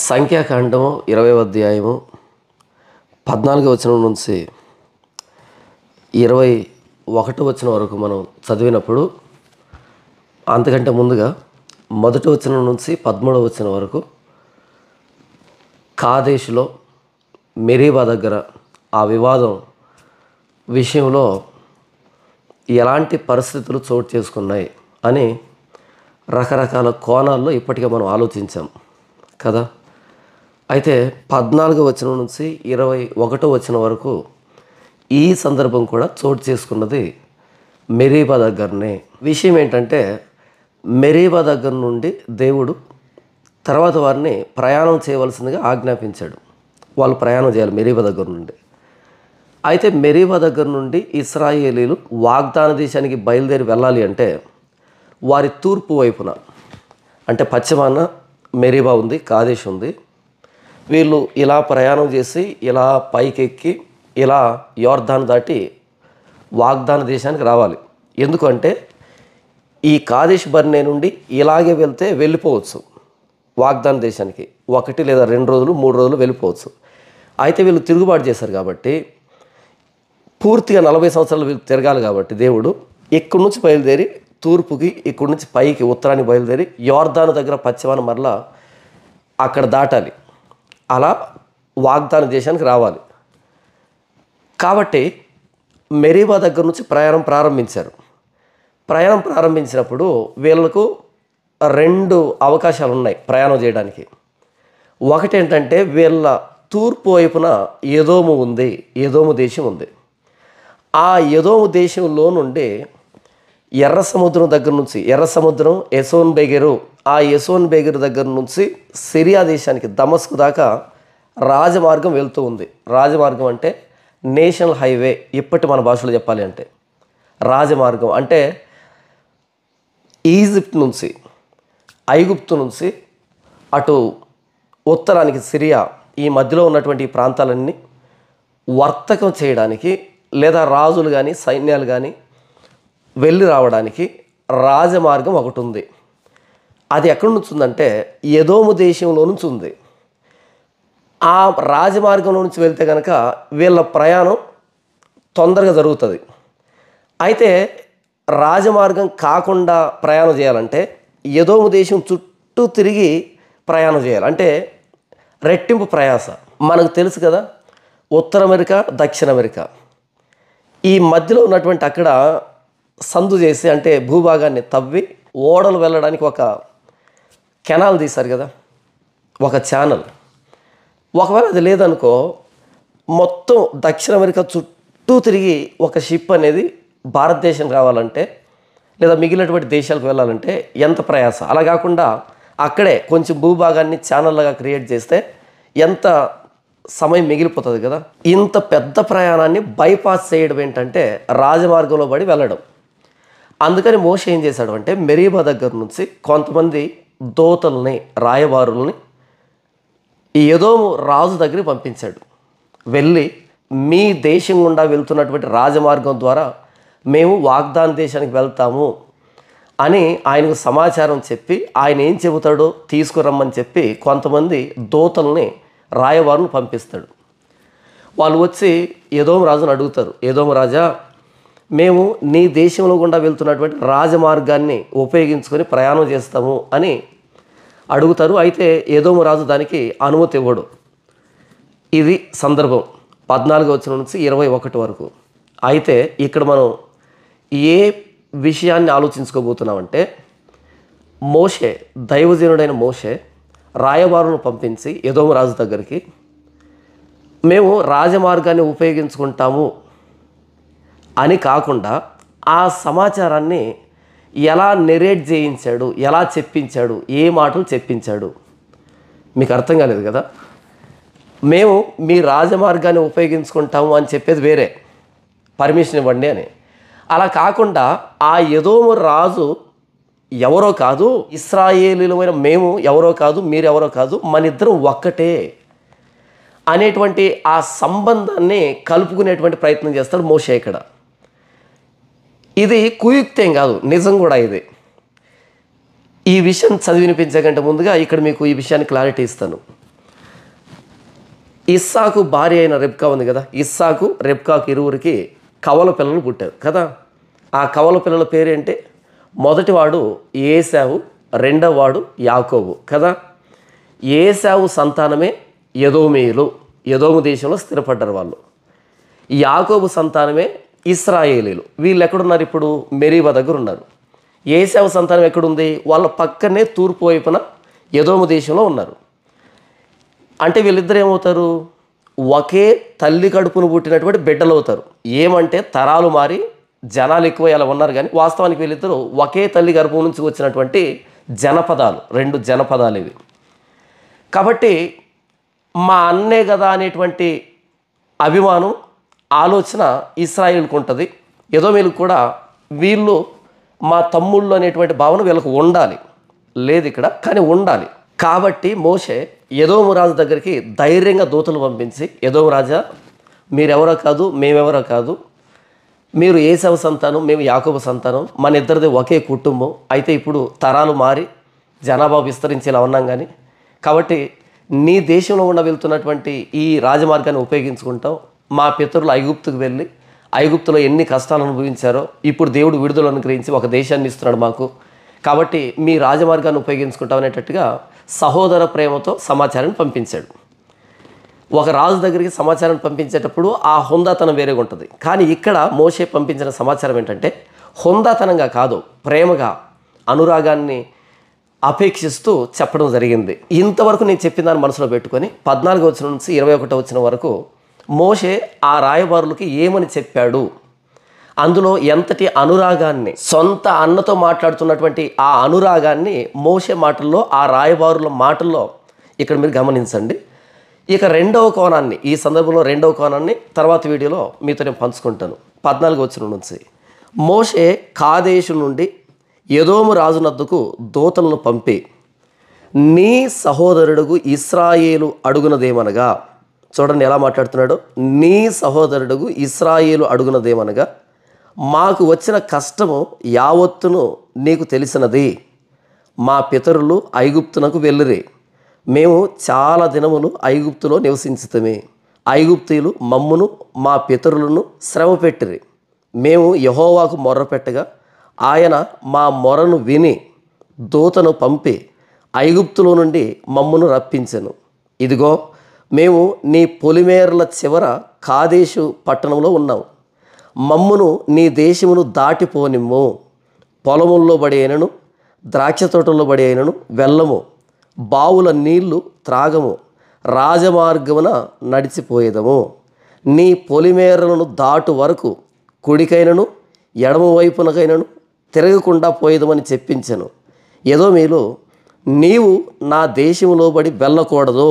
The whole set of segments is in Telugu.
సంఖ్యాకాండము 20వ అధ్యాయము 14వ వచనం నుంచి 21వ వచనం వరకు మనం చదివినప్పుడు, అంతకంటే ముందుగా మొదటి వచనం నుంచి 13వ వచనం వరకు కాదేశులో మెరీబా దగ్గర ఆ వివాదం విషయంలో ఎలాంటి పరిస్థితులు చోటు చేసుకున్నాయి అని రకరకాల కోణాల్లో ఇప్పటికే మనం ఆలోచించాం కదా. అయితే 14వ వచనం నుంచి 21వ వచనం వరకు ఈ సందర్భం కూడా చోటు చేసుకున్నది మెరీబా దగ్గరనే. విషయం ఏంటంటే, మెరీబా దగ్గర నుండి దేవుడు తర్వాత వారిని ప్రయాణం చేయవలసిందిగా ఆజ్ఞాపించాడు. వాళ్ళు ప్రయాణం చేయాలి మెరీబా దగ్గర నుండి. అయితే మెరీబా దగ్గర నుండి ఇశ్రాయేలీలు వాగ్దాన దేశానికి బయలుదేరి వెళ్ళాలి అంటే వారి తూర్పు వైపున, అంటే పశ్చిమాన మెరీబా ఉంది, కాదేశ్ ఉంది. వీళ్ళు ఇలా ప్రయాణం చేసి ఇలా పైకెక్కి ఇలా యోర్దాను దాటి వాగ్దాన దేశానికి రావాలి. ఎందుకంటే ఈ కాదేశ్ బర్నే నుండి ఇలాగే వెళ్తే వెళ్ళిపోవచ్చు వాగ్దాన దేశానికి. 1 లేదా 2 రోజులు 3 రోజులు వెళ్ళిపోవచ్చు. అయితే వీళ్ళు తిరుగుబాటు చేశారు కాబట్టి పూర్తిగా 40 సంవత్సరాలు వీళ్ళు తిరగాలి కాబట్టి దేవుడు ఇక్కడి నుంచి బయలుదేరి తూర్పుకి, ఇక్కడి నుంచి పైకి ఉత్తరానికి బయలుదేరి యోర్దాను దగ్గర పశ్చిమాన మరలా అక్కడ దాటాలి. అలా వాగ్దాన దేశానికి రావాలి. కాబట్టి మెరీబా దగ్గర నుంచి ప్రయాణం ప్రారంభించారు. ప్రయాణం ప్రారంభించినప్పుడు వీళ్ళకు 2 అవకాశాలు ఉన్నాయి ప్రయాణం చేయడానికి. ఒకటి ఏంటంటే, వీళ్ళ తూర్పు వైపున ఎదోము ఉంది, ఎదోము దేశం ఉంది. ఆ ఎదోము దేశంలో నుండి ఎర్ర సముద్రం దగ్గర నుంచి, ఎర్ర సముద్రం ఎసోన్ బెగెరు, ఆ ఎసోన్ బెగెరు దగ్గర నుంచి సిరియా దేశానికి దమస్కు దాకా రాజమార్గం వెళ్తూ ఉంది. రాజమార్గం అంటే నేషనల్ హైవే. ఇప్పటి మన భాషలో చెప్పాలి అంటే రాజమార్గం అంటే ఈజిప్ట్ నుంచి, ఐగుప్తు నుంచి అటు ఉత్తరానికి సిరియా, ఈ మధ్యలో ఉన్నటువంటి ఈ ప్రాంతాలన్నీ వర్తకం చేయడానికి, లేదా రాజులు కానీ సైన్యాలు కానీ వెళ్ళి రావడానికి రాజమార్గం ఒకటి ఉంది. అది ఎక్కడి నుంచి ఉందంటే ఎదోము దేశంలో నుంచి ఉంది. ఆ రాజమార్గంలో నుంచి వెళ్తే కనుక వీళ్ళ ప్రయాణం తొందరగా జరుగుతుంది. అయితే రాజమార్గం కాకుండా ప్రయాణం చేయాలంటే ఎదోము దేశం చుట్టూ తిరిగి ప్రయాణం చేయాలి. అంటే రెట్టింపు ప్రయాస. మనకు తెలుసు కదా, ఉత్తర అమెరికా, దక్షిణ అమెరికా, ఈ మధ్యలో ఉన్నటువంటి అక్కడ సందు చేసి, అంటే భూభాగాన్ని తవ్వి ఓడలు వెళ్ళడానికి ఒక కెనాల్ తీశారు కదా, ఒక ఛానల్. ఒకవేళ అది లేదనుకో, మొత్తం దక్షిణ అమెరికా చుట్టూ తిరిగి ఒక షిప్ అనేది భారతదేశం రావాలంటే, లేదా మిగిలినటువంటి దేశాలకు వెళ్ళాలంటే ఎంత ప్రయాస. అలా కాకుండా అక్కడే కొంచెం భూభాగాన్ని ఛానల్లాగా క్రియేట్ చేస్తే ఎంత సమయం మిగిలిపోతుంది కదా. ఇంత పెద్ద ప్రయాణాన్ని బైపాస్ చేయడం ఏంటంటే రాజమార్గంలో పడి వెళ్ళడం. అందుకని మోషే ఏం చేశాడు అంటే, మెరీబా దగ్గర నుంచి కొంతమంది దోతల్ని, రాయబారుల్ని ఈ ఎదోము రాజు దగ్గరికి పంపించాడు. వెళ్ళి మీ దేశం గుండా వెళ్తున్నటువంటి రాజమార్గం ద్వారా మేము వాగ్దాన దేశానికి వెళ్తాము అని ఆయనకు సమాచారం చెప్పి, ఆయన ఏం చెబుతాడో తీసుకురమ్మని చెప్పి కొంతమంది దోతల్ని, రాయబారులను పంపిస్తాడు. వాళ్ళు వచ్చి ఎదోము రాజును అడుగుతారు, ఎదోము రాజా, మేము నీ దేశంలో గుండా వెళ్తున్నటువంటి రాజమార్గాన్ని ఉపయోగించుకొని ప్రయాణం చేస్తాము అని అడుగుతారు. అయితే ఎదోము రాజు దానికి అనుమతి ఇవ్వడు. ఇది సందర్భం 14వ వచనం నుంచి 21 వరకు. అయితే ఇక్కడ మనం ఏ విషయాన్ని ఆలోచించుకోబోతున్నామంటే, మోషే, దైవజనుడైన మోషే రాయబారులను పంపించి ఎదోము రాజు దగ్గరికి, మేము రాజమార్గాన్ని ఉపయోగించుకుంటాము అని కాకుండా ఆ సమాచారాన్ని ఎలా నెరేట్ చేయించాడు, ఎలా చెప్పించాడు, ఏ మాటలు చెప్పించాడు. మీకు అర్థం కాలేదు కదా. మేము మీ రాజమార్గాన్ని ఉపయోగించుకుంటాము అని చెప్పేది వేరే, పర్మిషన్ ఇవ్వండి అని. అలా కాకుండా ఆ ఎదోము రాజు ఎవరో కాదు, ఇశ్రాయేలీలమైన మేము ఎవరో కాదు, మీరెవరో కాదు, మన ఇద్దరం ఒక్కటే అనేటువంటి ఆ సంబంధాన్ని కలుపుకునేటువంటి ప్రయత్నం చేస్తాడు మోషే ఇక్కడ. ఇది కుయుక్తేం కాదు, నిజం కూడా ఇది. ఈ విషయం చదివి వినిపించే కంటే ముందుగా ఇక్కడ మీకు ఈ విషయాన్ని క్లారిటీ ఇస్తాను. ఇస్సాకు భార్య అయిన రెబ్కా ఉంది కదా, ఇస్సాకు రెబ్కాకు ఇరువురికి కవల పిల్లలు పుట్టారు కదా. ఆ కవల పిల్లల పేరేంటి? మొదటివాడు ఏశావు, రెండవ వాడు యాకోబు కదా. ఏశావు సంతానమే ఎదోమీయులు, ఎదోము దేశంలో స్థిరపడ్డారు వాళ్ళు. యాకోబు సంతానమే ఇశ్రాయేలీలు. వీళ్ళు ఎక్కడున్నారు? ఇప్పుడు మెరీబా దగ్గర ఉన్నారు. ఏశావు సంతానం ఎక్కడుంది? వాళ్ళ పక్కనే తూర్పు వైపున ఎదోము దేశంలో ఉన్నారు. అంటే వీళ్ళిద్దరు ఏమవుతారు? ఒకే తల్లి కడుపును పుట్టినటువంటి బిడ్డలు అవుతారు. ఏమంటే తరాలు మారి జనాలు ఎక్కువ అలా ఉన్నారు, కానీ వాస్తవానికి వీళ్ళిద్దరూ ఒకే తల్లి గర్భం నుంచి వచ్చినటువంటి జనపదాలు, రెండు జనపదాలు ఇవి. కాబట్టి మా అన్నే కదా అనేటువంటి అభిమానం, ఆలోచన ఇశ్రాయేలుకు ఉంటుంది. ఎదోమీయులకు కూడా వీళ్ళు మా తమ్ముళ్ళు అనేటువంటి భావన వీళ్ళకు ఉండాలి. లేదు ఇక్కడ, కానీ ఉండాలి. కాబట్టి మోషే ఎదోము రాజు దగ్గరికి ధైర్యంగా దూతలు పంపించి, ఎదోము రాజా, మీరెవరో కాదు, మేమెవరో కాదు, మీరు ఏశావు సంతానం, మేము యాకోబు సంతానం, మన ఇద్దరిది ఒకే కుటుంబం. అయితే ఇప్పుడు తరాలు మారి జనాభా విస్తరించి ఇలా ఉన్నాం, కానీ కాబట్టి నీ దేశంలో వెళ్తున్నటువంటి ఈ రాజమార్గాన్ని ఉపయోగించుకుంటాం. మా పితరులు ఐగుప్తుకు వెళ్ళి ఐగుప్తులో ఎన్ని కష్టాలు అనుభవించారో ఇప్పుడు దేవుడు విడుదల అనుగ్రహించి ఒక దేశాన్ని ఇస్తున్నాడు మాకు. కాబట్టి మీ రాజమార్గాన్ని ఉపయోగించుకుంటాం అనేటట్టుగా సహోదర ప్రేమతో సమాచారాన్ని పంపించాడు. ఒక రాజు దగ్గరికి సమాచారం పంపించేటప్పుడు ఆ హుందాతనం వేరేగా ఉంటుంది. కానీ ఇక్కడ మోషే పంపించిన సమాచారం ఏంటంటే హుందాతనంగా కాదు, ప్రేమగా, అనురాగాన్ని అపేక్షిస్తూ చెప్పడం జరిగింది. ఇంతవరకు నేను చెప్పిన దాన్ని మనసులో పెట్టుకొని 14వ వచనం నుంచి 21వ వచనం వరకు మోషే ఆ రాయబారులకి ఏమని చెప్పాడు, అందులో ఎంతటి అనురాగాన్ని, సొంత అన్నతో మాట్లాడుతున్నటువంటి ఆ అనురాగాన్ని మోషే మాటల్లో, ఆ రాయబారుల మాటల్లో ఇక్కడ మీరు గమనించండి. ఇక రెండవ కోణాన్ని, ఈ సందర్భంలో రెండవ కోణాన్ని తర్వాత వీడియోలో మీతో నేను పంచుకుంటాను. 14వ వచనం నుంచి మోషే కాదేశు నుండి ఎదోము రాజునద్దకు దూతలను పంపి, నీ సహోదరుడుగు ఇశ్రాయేలు అడుగునదేమనగా, చూడండి ఎలా మాట్లాడుతున్నాడు. నీ సహోదరుడుగు ఇశ్రాయేలు అడుగునదేమనగా, మాకు వచ్చిన కష్టము యావత్తును నీకు తెలిసినది. మా పితరులు ఐగుప్తునకు వెళ్ళిరి, మేము చాలా దినములు ఐగుప్తులో నివసించుతమే. ఐగుప్తీయులు మమ్మును మా పితరులను శ్రమ పెట్టిరి. మేము యెహోవాకు మొర్రపెట్టగా ఆయన మా మొరను విని దూతను పంపి ఐగుప్తులో నుండి మమ్మును రప్పించెను. ఇదిగో మేము నీ పొలిమేరల చివర కాదేశు పట్టణంలో ఉన్నాము. మమ్మును నీ దేశమును దాటిపోనిమ్ము. పొలముల్లో బడి అయినను ద్రాక్ష తోటల్లో బడి అయినను వెళ్ళము. బావుల నీళ్లు త్రాగము. రాజమార్గమున నడిచిపోయేదము. నీ పొలిమేరలను దాటు వరకు కుడికైనను ఎడమ వైపునకైనను తిరగకుండా పోయేదమని చెప్పించెను. ఎదోమీయులు, నీవు నా దేశంలో బడి వెళ్ళకూడదు.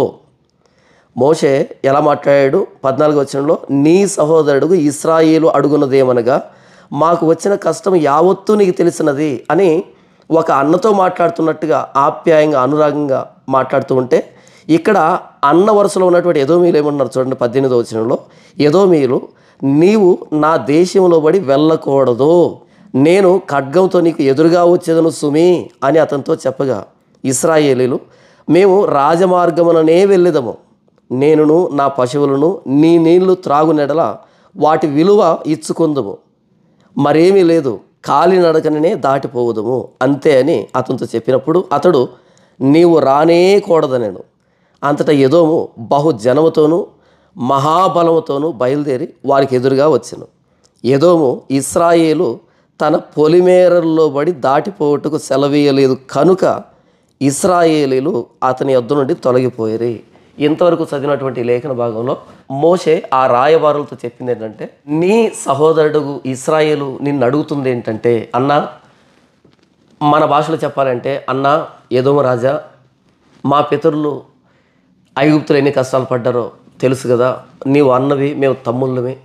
మోషే ఎలా మాట్లాడాడు? 14వ వచనంలో నీ సహోదరుడు ఇశ్రాయేలు అడుగున్నదేమనగా, మాకు వచ్చిన కష్టం యావత్తూ నీకు తెలిసినది అని ఒక అన్నతో మాట్లాడుతున్నట్టుగా ఆప్యాయంగా, అనురాగంగా మాట్లాడుతూ ఉంటే, ఇక్కడ అన్న వరుసలో ఉన్నటువంటి ఎదోమీయులు ఏమన్నారు చూడండి. 18వ వచనంలో ఎదోమీయులు, నీవు నా దేశంలో బడి వెళ్ళకూడదు, నేను ఖడ్గంతో నీకు ఎదురుగా వచ్చేదను సుమి అని అతనితో చెప్పగా, ఇశ్రాయేలీలు, మేము రాజమార్గముననే వెళ్ళేదము. నేనును నా పశువులను నీ నీళ్లు త్రాగునెడల వాటి విలువ ఇచ్చుకుందుము. మరేమీ లేదు, కాలినడకనే దాటిపోవుదము అంతే అని అతనితో చెప్పినప్పుడు అతడు, నీవు రానే కూడదనెను. అంతటా ఎదోము బహుజనముతోనూ మహాబలముతోనూ బయలుదేరి వారికి ఎదురుగా వచ్చెను. ఎదోము ఇశ్రాయేలు తన పొలిమేరల్లో బడి దాటిపోవుటకు సెలవీయలేదు కనుక ఇశ్రాయేలీలు అతని యొద్ద నుండి తొలగిపోయారు. ఇంతవరకు చదివినటువంటి లేఖన భాగంలో మోషే ఆ రాయబారులతో చెప్పింది ఏంటంటే, నీ సహోదరుడు ఇశ్రాయేలు నిన్ను అడుగుతుంది ఏంటంటే, అన్నా, మన భాషలో చెప్పాలంటే, అన్నా ఎదోము రాజా, మా పితరులు ఐగుప్తులు ఎన్ని కష్టాలు పడ్డారో తెలుసు కదా, నీవు అన్నవి, మేము తమ్ముళ్ళమే.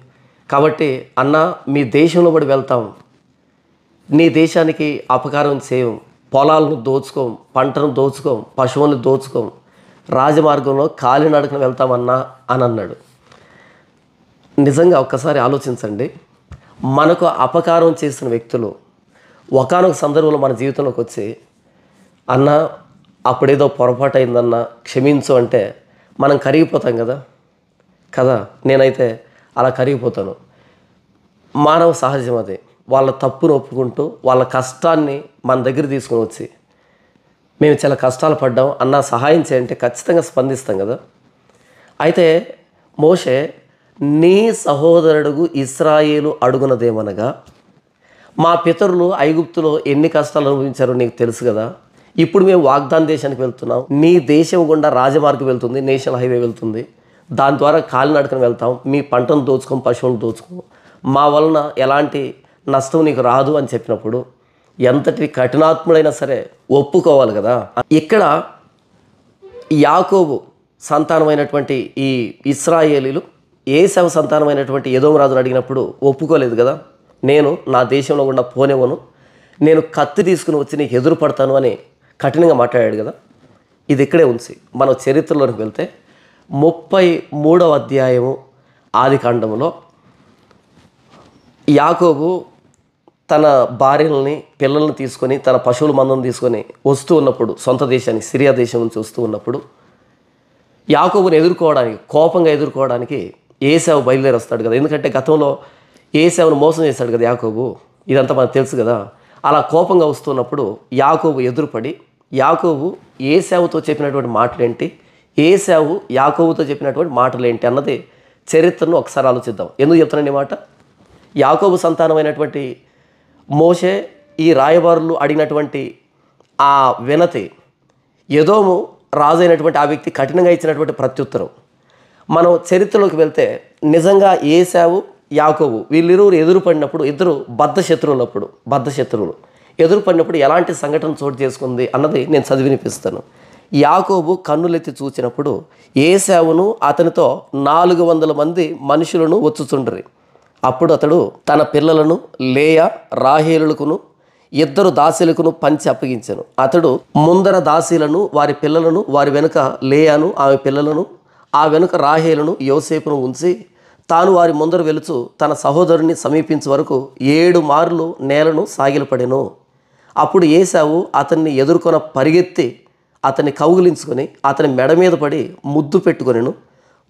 కాబట్టి అన్నా, మీ దేశంలో పడి వెళ్తాం, నీ దేశానికి అపకారం చేయం, పొలాలను దోచుకోం, పంటను దోచుకోం, పశువులను దోచుకోం, రాజమార్గంలో కాలినడకన వెళ్తామన్నా అని అన్నాడు. నిజంగా ఒక్కసారి ఆలోచించండి. మనకు అపకారం చేసిన వ్యక్తులు ఒకానొక సందర్భంలో మన జీవితంలోకి వచ్చి, అన్న అప్పుడేదో పొరపాటు అయిందన్నా క్షమించు అంటే మనం కరిగిపోతాం కదా. కదా. నేనైతే అలా కరిగిపోతాను. మానవ సహజం అది. వాళ్ళ తప్పును ఒప్పుకుంటూ వాళ్ళ కష్టాన్ని మన దగ్గర తీసుకొని వచ్చి మేము చాలా కష్టాలు పడ్డాం అన్న సహాయం చేయంటే ఖచ్చితంగా స్పందిస్తాం కదా. అయితే మోషే నీ సహోదరుడు ఇశ్రాయేలు అడుగునదేమనగా, మా పితరులు ఐగుప్తులో ఎన్ని కష్టాలు అనుభవించారో నీకు తెలుసు కదా. ఇప్పుడు మేము వాగ్దాన దేశానికి వెళ్తున్నాం. నీ దేశం గుండా రాజమార్గం వెళ్తుంది, నేషనల్ హైవే వెళ్తుంది. దాని ద్వారా కాలినడకన వెళ్తాం. మీ పంటను దోచుకోం, పశువులను దోచుకోం. మా వలన ఎలాంటి నష్టం నీకు రాదు అని చెప్పినప్పుడు ఎంతటి కఠినాత్ముడైనా సరే ఒప్పుకోవాలి కదా. ఇక్కడ యాకోబు సంతానమైనటువంటి ఈ ఇశ్రాయేలీలు ఏశావు సంతానమైనటువంటి ఎదోము రాజును అడిగినప్పుడు ఒప్పుకోలేదు కదా. నేను నా దేశంలో గుండా పోనేవను, నేను కత్తి తీసుకుని వచ్చి నీకు ఎదురు పడతాను అని కఠినంగా మాట్లాడాడు కదా. ఇది ఇక్కడే ఉంచి మనం చరిత్రలోకి వెళ్తే 33వ అధ్యాయము ఆదికాండములో యాకోబు తన భార్యలని పిల్లల్ని తీసుకొని తన పశువుల మందను తీసుకొని వస్తూ ఉన్నప్పుడు, సొంత దేశానికి సిరియా దేశం నుంచి వస్తూ ఉన్నప్పుడు యాకోబుని ఎదుర్కోవడానికి, కోపంగా ఎదుర్కోవడానికి ఏశావు బయలుదేరి వస్తాడు కదా. ఎందుకంటే గతంలో ఏశావును మోసం చేశాడు కదా యాకోబు. ఇదంతా మనకు తెలుసు కదా. అలా కోపంగా వస్తున్నప్పుడు యాకోబు ఎదురుపడి యాకోబు ఏశావుతో చెప్పినటువంటి మాటలేంటి, ఏశావు యాకోబుతో చెప్పినటువంటి మాటలు ఏంటి అన్నది చరిత్రను ఒకసారి ఆలోచిద్దాం. ఎందుకు చెప్తానండి మాట? యాకోబు సంతానమైనటువంటి మోషే ఈ రాయబారులు అడిగినటువంటి ఆ వినతి, ఎదోము రాజు అయినటువంటి ఆ వ్యక్తి కఠినంగా ఇచ్చినటువంటి ప్రత్యుత్తరం. మనం చరిత్రలోకి వెళ్తే నిజంగా ఏశావు యాకోబు వీళ్ళిరువురు ఎదురుపడినప్పుడు, ఇద్దరు బద్ధ శత్రువులు ఎదురుపడినప్పుడు ఎలాంటి సంఘటన చోటు చేసుకుంది అన్నది నేను చదివినిపిస్తాను. యాకోబు కన్నులెత్తి చూచినప్పుడు ఏశావును అతనితో 400 మంది మనుషులను వచ్చుచుండ్రి. అప్పుడు అతడు తన పిల్లలను లేయా రాహేలులకును 2 దాసీలకును పంచి అప్పగించెను. అతడు ముందర దాసీలను వారి పిల్లలను, వారి వెనుక లేయాను ఆమె పిల్లలను, ఆ వెనుక రాహేలును యోసేపును ఉంచి తాను వారి ముందర వెలుచు తన సహోదరుని సమీపించే వరకు 7 మార్లు నేలను సాగిలపడెను. అప్పుడు ఏశావు అతన్ని ఎదుర్కొన పరిగెత్తి అతన్ని కౌగిలించుకొని అతని మెడ మీద పడి ముద్దు పెట్టుకొనెను.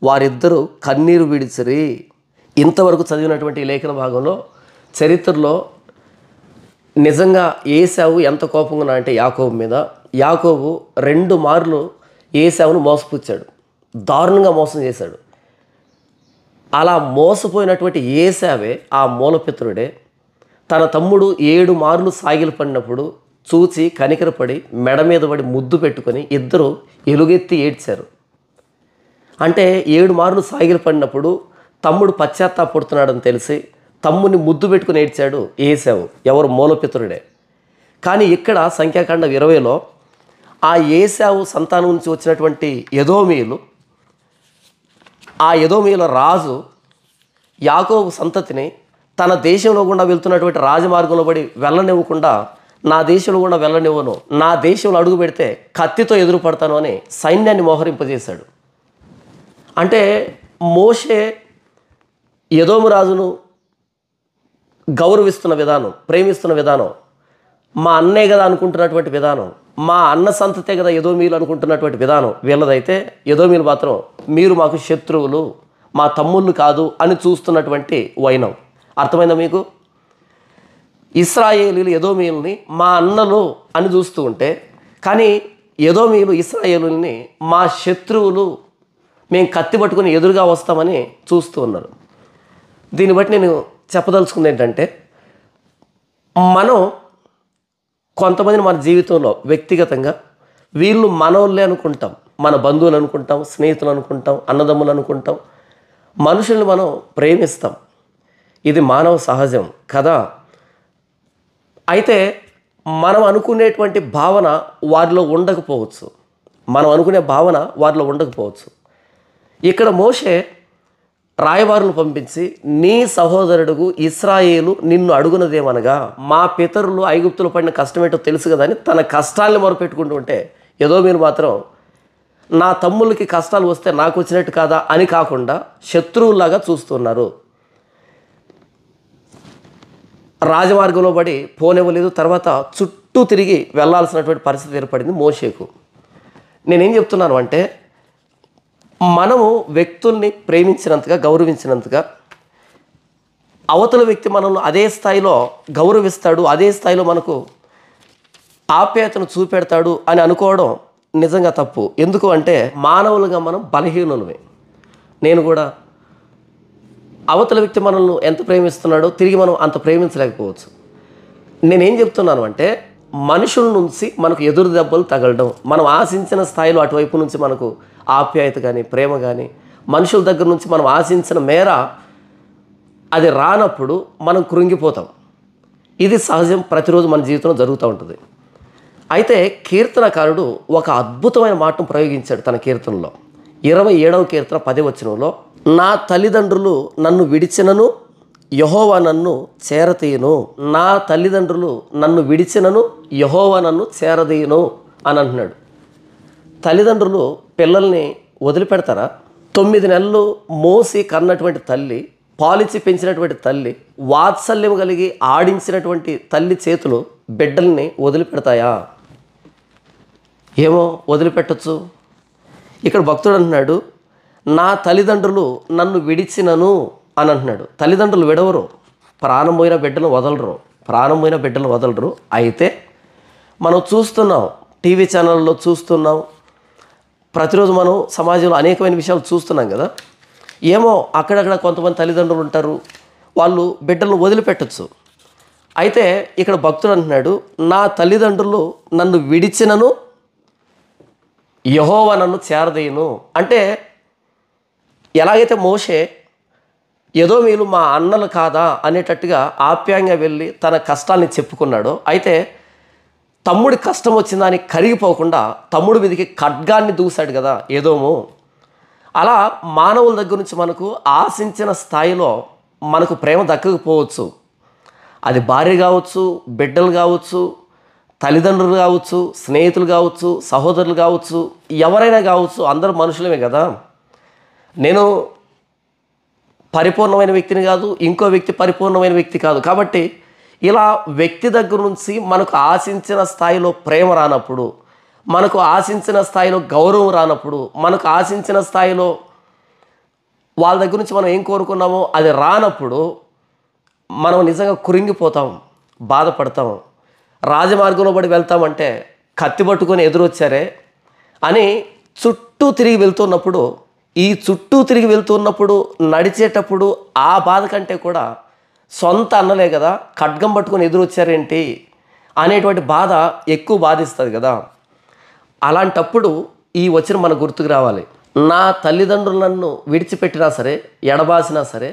వారిద్దరూ కన్నీరు విడిచిరి. ఇంతవరకు చదివినటువంటి ఈ లేఖన భాగంలో చరిత్రలో నిజంగా ఏశావు ఎంత కోపంగా ఉన్నా అంటే యాకోబు మీద, యాకోబు 2 మార్లు ఏశావును మోసపుచ్చాడు, దారుణంగా మోసం చేశాడు. అలా మోసపోయినటువంటి ఏశావే, ఆ మూలపితరుడే, తన తమ్ముడు 7 మార్లు సాగిలు పడినప్పుడు చూచి కనికరపడి మెడ మీద పడి ముద్దు పెట్టుకొని ఇద్దరు ఎలుగెత్తి ఏడ్చారు. అంటే 7 మార్లు సాగిలు పడినప్పుడు తమ్ముడు పశ్చాత్తాపడుతున్నాడని తెలిసి తమ్ముడిని ముద్దు పెట్టుకుని ఏడ్చాడు ఏశావు, ఎవరు మూలపితరుడే. కానీ ఇక్కడ సంఖ్యాకాండం 20లో ఆ ఏశావు సంతానం నుంచి వచ్చినటువంటి ఎదోమీయులు, ఆ ఎదోమీయుల రాజు యాకోబు సంతతిని తన దేశంలో గుండా వెళ్తున్నటువంటి రాజమార్గంలో పడి వెళ్ళనివ్వకుండా, నా దేశంలో కూడా వెళ్ళనివ్వను, నా దేశంలో అడుగు పెడితే కత్తితో ఎదురుపడతాను అని సైన్యాన్ని మోహరింపజేశాడు. అంటే మోషే ఎదోము రాజును గౌరవిస్తున్న విధానం, ప్రేమిస్తున్న విధానం, మా అన్నే కదా అనుకుంటున్నటువంటి విధానం, మా అన్న సంతతే కదా ఎదోమీయులు అనుకుంటున్నటువంటి విధానం వీళ్ళదైతే, ఎదోమీయులు మాత్రం మీరు మాకు శత్రువులు, మా తమ్ముళ్ళు కాదు అని చూస్తున్నటువంటి వైనం. అర్థమైందా మీకు? ఇశ్రాయేలీలు ఎదోమీయుల్ని మా అన్నలు అని చూస్తూ ఉంటే, కానీ ఎదోమీయులు ఇశ్రాయేలుల్ని మా శత్రువులు, మేము కత్తి పట్టుకుని ఎదురుగా వస్తామని చూస్తూ ఉన్నారు. దీన్ని బట్టి నేను చెప్పదలుచుకుంది ఏంటంటే, మనం కొంతమందిని మన జీవితంలో వ్యక్తిగతంగా వీళ్ళు మనోళ్ళే అనుకుంటాం, మన బంధువులు అనుకుంటాం, స్నేహితులు అనుకుంటాం, అన్నదమ్ములు అనుకుంటాం, మనుషుల్ని మనం ప్రేమిస్తాం. ఇది మానవ సహజం కదా. అయితే మనం అనుకునేటువంటి భావన వారిలో ఉండకపోవచ్చు, ఇక్కడ మోషే రాయబారులు పంపించి నీ సహోదరుడు ఇశ్రాయేలు నిన్ను అడుగునదేమనగా, మా పితరులు ఐగుప్తులో పడిన కష్టమేంటో తెలుసు కదా అని తన కష్టాలను మొరపెట్టుకుంటూ ఉంటే, ఏదో మీరు మాత్రం నా తమ్ముళ్ళకి కష్టాలు వస్తే నాకు వచ్చినట్టు కాదా అని కాకుండా శత్రువులాగా చూస్తున్నారు. రాజమార్గంలో పడి పోనివ్వలేదు. తర్వాత చుట్టూ తిరిగి వెళ్ళాల్సినటువంటి పరిస్థితి ఏర్పడింది మోషేకు. నేనేం చెప్తున్నాను అంటే, మనము వ్యక్తుల్ని ప్రేమించినంతగా, గౌరవించినంతగా అవతల వ్యక్తి మనల్ని అదే స్థాయిలో గౌరవిస్తాడు, అదే స్థాయిలో మనకు ఆప్యాయతను చూపెడతాడు అని అనుకోవడం నిజంగా తప్పు. ఎందుకు అంటే మానవులుగా మనం బలహీనులమే. నేను కూడా అవతల వ్యక్తి మనల్ని ఎంత ప్రేమిస్తున్నాడో తిరిగి మనం అంత ప్రేమించలేకపోవచ్చు. నేనేం చెప్తున్నాను అంటే మనుషుల నుంచి మనకు ఎదురు దెబ్బలు తగలడం, మనం ఆశించిన స్థాయిలో అటువైపు నుంచి మనకు ఆప్యాయత కానీ ప్రేమ కానీ మనుషుల దగ్గర నుంచి మనం ఆశించిన మేర అది రానప్పుడు మనం కృంగిపోతాం. ఇది సహజం, ప్రతిరోజు మన జీవితంలో జరుగుతూ ఉంటుంది. అయితే కీర్తనకారుడు ఒక అద్భుతమైన మాటను ప్రయోగించాడు తన కీర్తనలో. 27వ కీర్తన 10వ వచనంలో, నా తల్లిదండ్రులు నన్ను విడిచినను యెహోవా నన్ను చేరతీయును. నా తల్లిదండ్రులు నన్ను విడిచినను యెహోవా నన్ను చేరదీయును అని అంటున్నాడు. తల్లిదండ్రులు పిల్లల్ని వదిలిపెడతారా? 9 నెలలు మోసి కన్నటువంటి తల్లి, పాలిచ్చి పెంచినటువంటి తల్లి, వాత్సల్యం కలిగి ఆడించినటువంటి తల్లి చేతులు బిడ్డల్ని వదిలిపెడతాయా? ఏమో వదిలిపెట్టచ్చు. ఇక్కడ భక్తుడు అంటున్నాడు, నా తల్లిదండ్రులు నన్ను విడిచినను అని అంటున్నాడు. తల్లిదండ్రులు విడవరు, ప్రాణం పోయిన బిడ్డలు వదలరు, ప్రాణం పోయిన బిడ్డలు వదలరు. అయితే మనం చూస్తున్నాం, టీవీ ఛానళ్ళలో చూస్తున్నాం, ప్రతిరోజు మనం సమాజంలో అనేకమైన విషయాలు చూస్తున్నాం కదా. ఏమో అక్కడక్కడ కొంతమంది తల్లిదండ్రులు ఉంటారు, వాళ్ళు బిడ్డలను వదిలిపెట్టచ్చు. అయితే ఇక్కడ భక్తుడు అంటున్నాడు, నా తల్లిదండ్రులు నన్ను విడిచినను యెహోవా నన్ను చేరదీయును. అంటే ఎలాగైతే మోషే ఎదోమీయులు మా అన్నలు కాదా అనేటట్టుగా ఆప్యాయంగా వెళ్ళి తన కష్టాన్ని చెప్పుకున్నాడో, అయితే తమ్ముడి కష్టం వచ్చిందని కరిగిపోకుండా తమ్ముడి మీదకి ఖడ్గాన్ని దూశాడు కదా ఏదోము. అలా మానవుల దగ్గర నుంచి మనకు ఆశించిన స్థాయిలో మనకు ప్రేమ దక్కకపోవచ్చు. అది భార్య కావచ్చు, బిడ్డలు కావచ్చు, తల్లిదండ్రులు కావచ్చు, స్నేహితులు కావచ్చు, సహోదరులు కావచ్చు, ఎవరైనా కావచ్చు, అందరూ మనుషులమే కదా. నేను పరిపూర్ణమైన వ్యక్తిని కాదు, ఇంకో వ్యక్తి పరిపూర్ణమైన వ్యక్తి కాదు. కాబట్టి ఇలా వ్యక్తి దగ్గర నుంచి మనకు ఆశించిన స్థాయిలో ప్రేమ రానప్పుడు, మనకు ఆశించిన స్థాయిలో గౌరవం రానప్పుడు, మనకు ఆశించిన స్థాయిలో వాళ్ళ దగ్గర నుంచి మనం ఏం కోరుకున్నామో అది రానప్పుడు మనం నిజంగా కురింగిపోతాం, బాధపడతాం. రాజమార్గంలో పడి వెళ్తామంటే కత్తి పట్టుకొని ఎదురొచ్చారే అని చుట్టూ తిరిగి వెళ్తున్నప్పుడు, ఈ చుట్టూ తిరిగి వెళ్తున్నప్పుడు నడిచేటప్పుడు ఆ బాధ కంటే కూడా సొంత అన్నలే కదా ఖడ్గం పట్టుకొని ఎదురొచ్చారేంటి అనేటువంటి బాధ ఎక్కువ బాధిస్తుంది కదా. అలాంటప్పుడు ఈ వచనం మన గుర్తుకు రావాలి. నా తల్లిదండ్రులు నన్ను విడిచిపెట్టినా సరే, ఎడబాసినా సరే,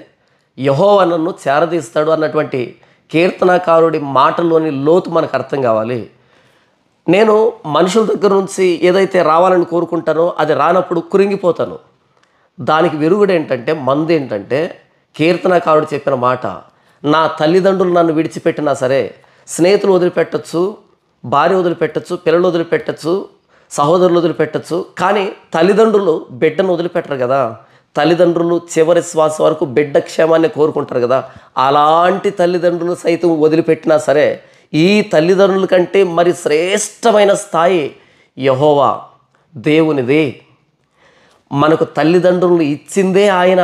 యెహోవా నన్ను చేరదీస్తాడు అన్నటువంటి కీర్తనకారుడి మాటల్లోని లోతు మనకు అర్థం కావాలి. నేను మనుషుల దగ్గర నుంచి ఏదైతే రావాలని కోరుకుంటానో అది రానప్పుడు కురింగిపోతాను. దానికి విరుగుడు ఏంటంటే, మందు ఏంటంటే, కీర్తనకారుడు చెప్పిన మాట, నా తల్లిదండ్రులు నన్ను విడిచిపెట్టినా సరే, స్నేహితులు వదిలిపెట్టచ్చు, భార్య వదిలిపెట్టచ్చు, పిల్లలు వదిలిపెట్టచ్చు, సహోదరులు వదిలిపెట్టచ్చు, కానీ తల్లిదండ్రులు బిడ్డను వదిలిపెట్టరు కదా. తల్లిదండ్రులు చివరి శ్వాస వరకు బిడ్డ క్షేమాన్ని కోరుకుంటారు కదా. అలాంటి తల్లిదండ్రులు సైతం వదిలిపెట్టినా సరే, ఈ తల్లిదండ్రుల కంటే మరి శ్రేష్టమైన స్థాయి యెహోవా దేవునిది. మనకు తల్లిదండ్రులు ఇచ్చిందే ఆయన,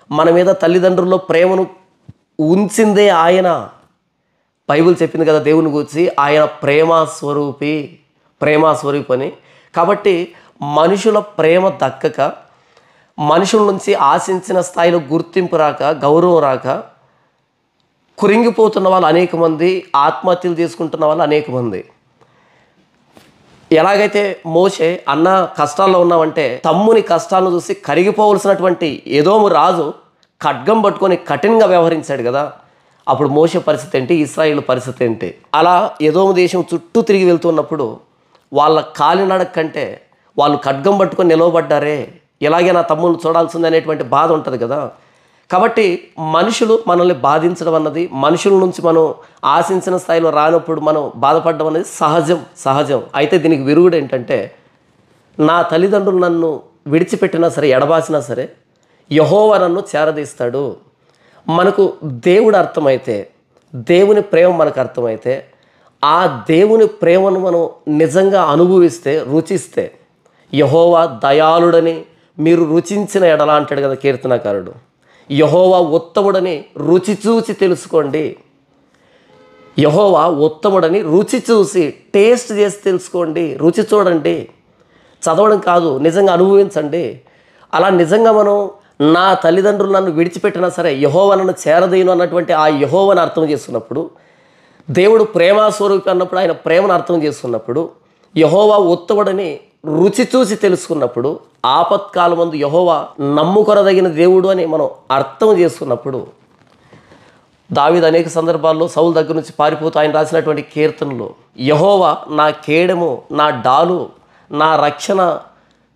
మన మీద తల్లిదండ్రుల్లో ప్రేమను ఉంచిందే ఆయన. బైబిల్ చెప్పింది కదా దేవుని గురించి, ఆయన ప్రేమస్వరూపి అని. కాబట్టి మనుషుల ప్రేమ దక్కక, మనుషుల నుంచి ఆశించిన స్థాయిలో గుర్తింపు రాక, గౌరవం రాక కురింగిపోతున్న వాళ్ళు అనేక మంది, ఆత్మహత్యలు చేసుకుంటున్న వాళ్ళు అనేక మంది. ఎలాగైతే మోషే అన్న కష్టాల్లో ఉన్నామంటే తమ్ముని కష్టాలను చూసి కరిగిపోవలసినటువంటి ఎదోము రాజు ఖడ్గం పట్టుకొని కఠినంగా వ్యవహరించాడు కదా. అప్పుడు మోషే పరిస్థితి ఏంటి, ఇశ్రాయేలు పరిస్థితి ఏంటి? అలా ఎదోము దేశం చుట్టూ తిరిగి వెళ్తున్నప్పుడు వాళ్ళ కాలినడక కంటే వాళ్ళు ఖడ్గం పట్టుకొని నిలవబడ్డారే, ఇలాగే నా తమ్ముళ్ళు చూడాల్సింది అనేటువంటి బాధ ఉంటుంది కదా. కాబట్టి మనుషులు మనల్ని బాధించడం అన్నది, మనుషుల నుంచి మనం ఆశించిన స్థాయిలో రానప్పుడు మనం బాధపడడం అనేది సహజం. అయితే దీనికి విరుగుడు ఏంటంటే, నా తల్లిదండ్రులు నన్ను విడిచిపెట్టినా సరే, ఎడబాసినా సరే, యెహోవా నన్ను చేరదీస్తాడు. మనకు దేవుడు అర్థమైతే, దేవుని ప్రేమ మనకు అర్థమైతే, ఆ దేవుని ప్రేమను మనం నిజంగా అనుభవిస్తే, రుచిస్తే, యెహోవా దయాళుడని మీరు రుచించిన ఎడల అంటాడు కదా కీర్తనకారుడు. యెహోవా ఉత్తముడని రుచి చూసి తెలుసుకోండి. యెహోవా ఉత్తముడని రుచి చూసి, టేస్ట్ చేసి తెలుసుకోండి. రుచి చూడండి, చదవడం కాదు, నిజంగా అనుభవించండి. అలా నిజంగా మనం నా తల్లిదండ్రులు నన్ను విడిచిపెట్టినా సరే యెహోవా నన్ను చేరదీయను అన్నటువంటి ఆ యెహోవాను అర్థం చేసుకున్నప్పుడు, దేవుడు ప్రేమాస్వరూపి అన్నప్పుడు ఆయన ప్రేమను అర్థం చేసుకున్నప్పుడు, యెహోవా ఉత్తముడని రుచి చూసి తెలుసుకున్నప్పుడు, ఆపత్కాలమందు యెహోవా నమ్ముకొనదగిన దేవుడు అని మనం అర్థం చేసుకున్నప్పుడు, దావీదు అనేక సందర్భాల్లో సౌలు దగ్గర నుంచి పారిపోతూ ఆయన రాసినటువంటి కీర్తనలు, యెహోవా నా కేడెము, నా డాలు, నా రక్షణ